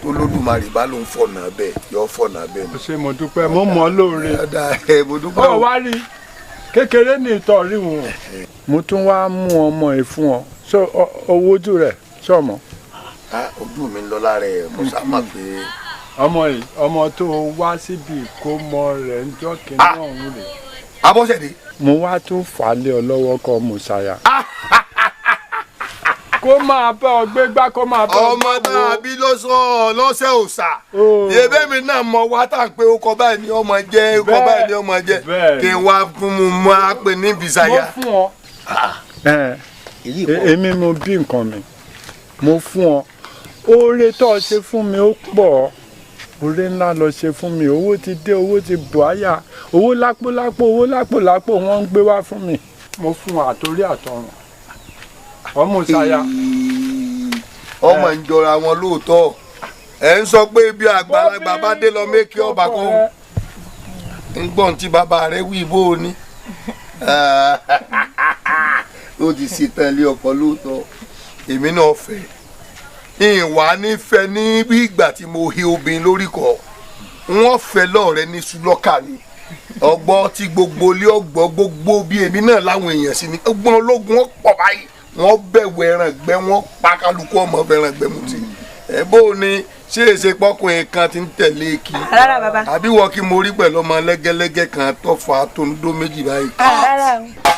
tó lódùmarè bá ló ń fọ̀nà bẹ́ẹ̀ yọ fọ̀nà bẹ́ẹ̀ ni. ṣé mo dúpẹ́ mo mọ̀ ọ́ lóore. mo dúpẹ́ ọ wá rí kékeré ní ìtọ́rí wọn mo tún wá mú ọmọ ẹ̀ fún ọ ṣé owó ojú rẹ̀ ṣọmọ. ojú mi ń lọ lára ẹ mo sá mà pé. ọmọ yìí ọmọ tó wá síbi ìkómọ rẹ̀ ń jọ́ kínní ọ̀hún rẹ̀. Abọ́sẹ̀dé. mo wá tún fà á lé ọ lọ́wọ́ kọ́ mo ṣàyà. kó máa bá ọ gbé gbá kó máa bá ọ gbé wo. ọmọ tàbí ló sọ ọ lọ́sẹ̀ òòṣà yébé mi náà mọ wá tá à ń pé ó kọ báyìí ni ọmọ jẹ ó kọ báyìí ni ọmọ jẹ kí n wá fún mu mọ á pè ní bisaya. mo fún ọ èmi mo bí nǹkan mi mo fún ọ oore tó o ṣe fún mi ó pọ̀ oore ńlá lọ ṣe fún mi owó ti dé owó ti bọ̀ àyà owó lápòlápò owó lápòlápò wọ́n ń gbé wá fún mi mo fún ọ àtòrí àtọrùn ọmọ ṣaya. ọmọ ń jọra wọn lóòótọ́ ẹ ń sọ pé bí àgbàlagbà bá dé lọ mékì ọba kó ń gbọ́n tí bàbá rẹ wí bó o ní ó ti ṣe tán ilé ọkọ lóòótọ́ èmi náà fẹ́ ìwà nífẹ̀ẹ́ ní bí ìgbà tí mo hi obìnrin lórí kọ wọ́n fẹ́ lọ́ọ̀rẹ́ ní sùlọ́kà ni ọgbọ́n tí gbogbo ilé ọgbọ́n gbogbo bí èmi náà láwọn èèyàn sí ni ọgbọ́n ológun wọn pọ̀ báyìí wọ́n bẹ̀wò ẹran gbẹ́ wọ́n pa kálukú ọmọ ẹran gbẹ́ mu ti ẹ bó o ní ṣé èsè pọkùnrin kan ti ń tẹ̀lé kí rárá bàbá àbí wọ́n kí mo rí pẹ̀lú ọmọ lẹ́gẹ́lẹ́gẹ́ kan tó fa tó ń dó méjì báyìí. rárá o.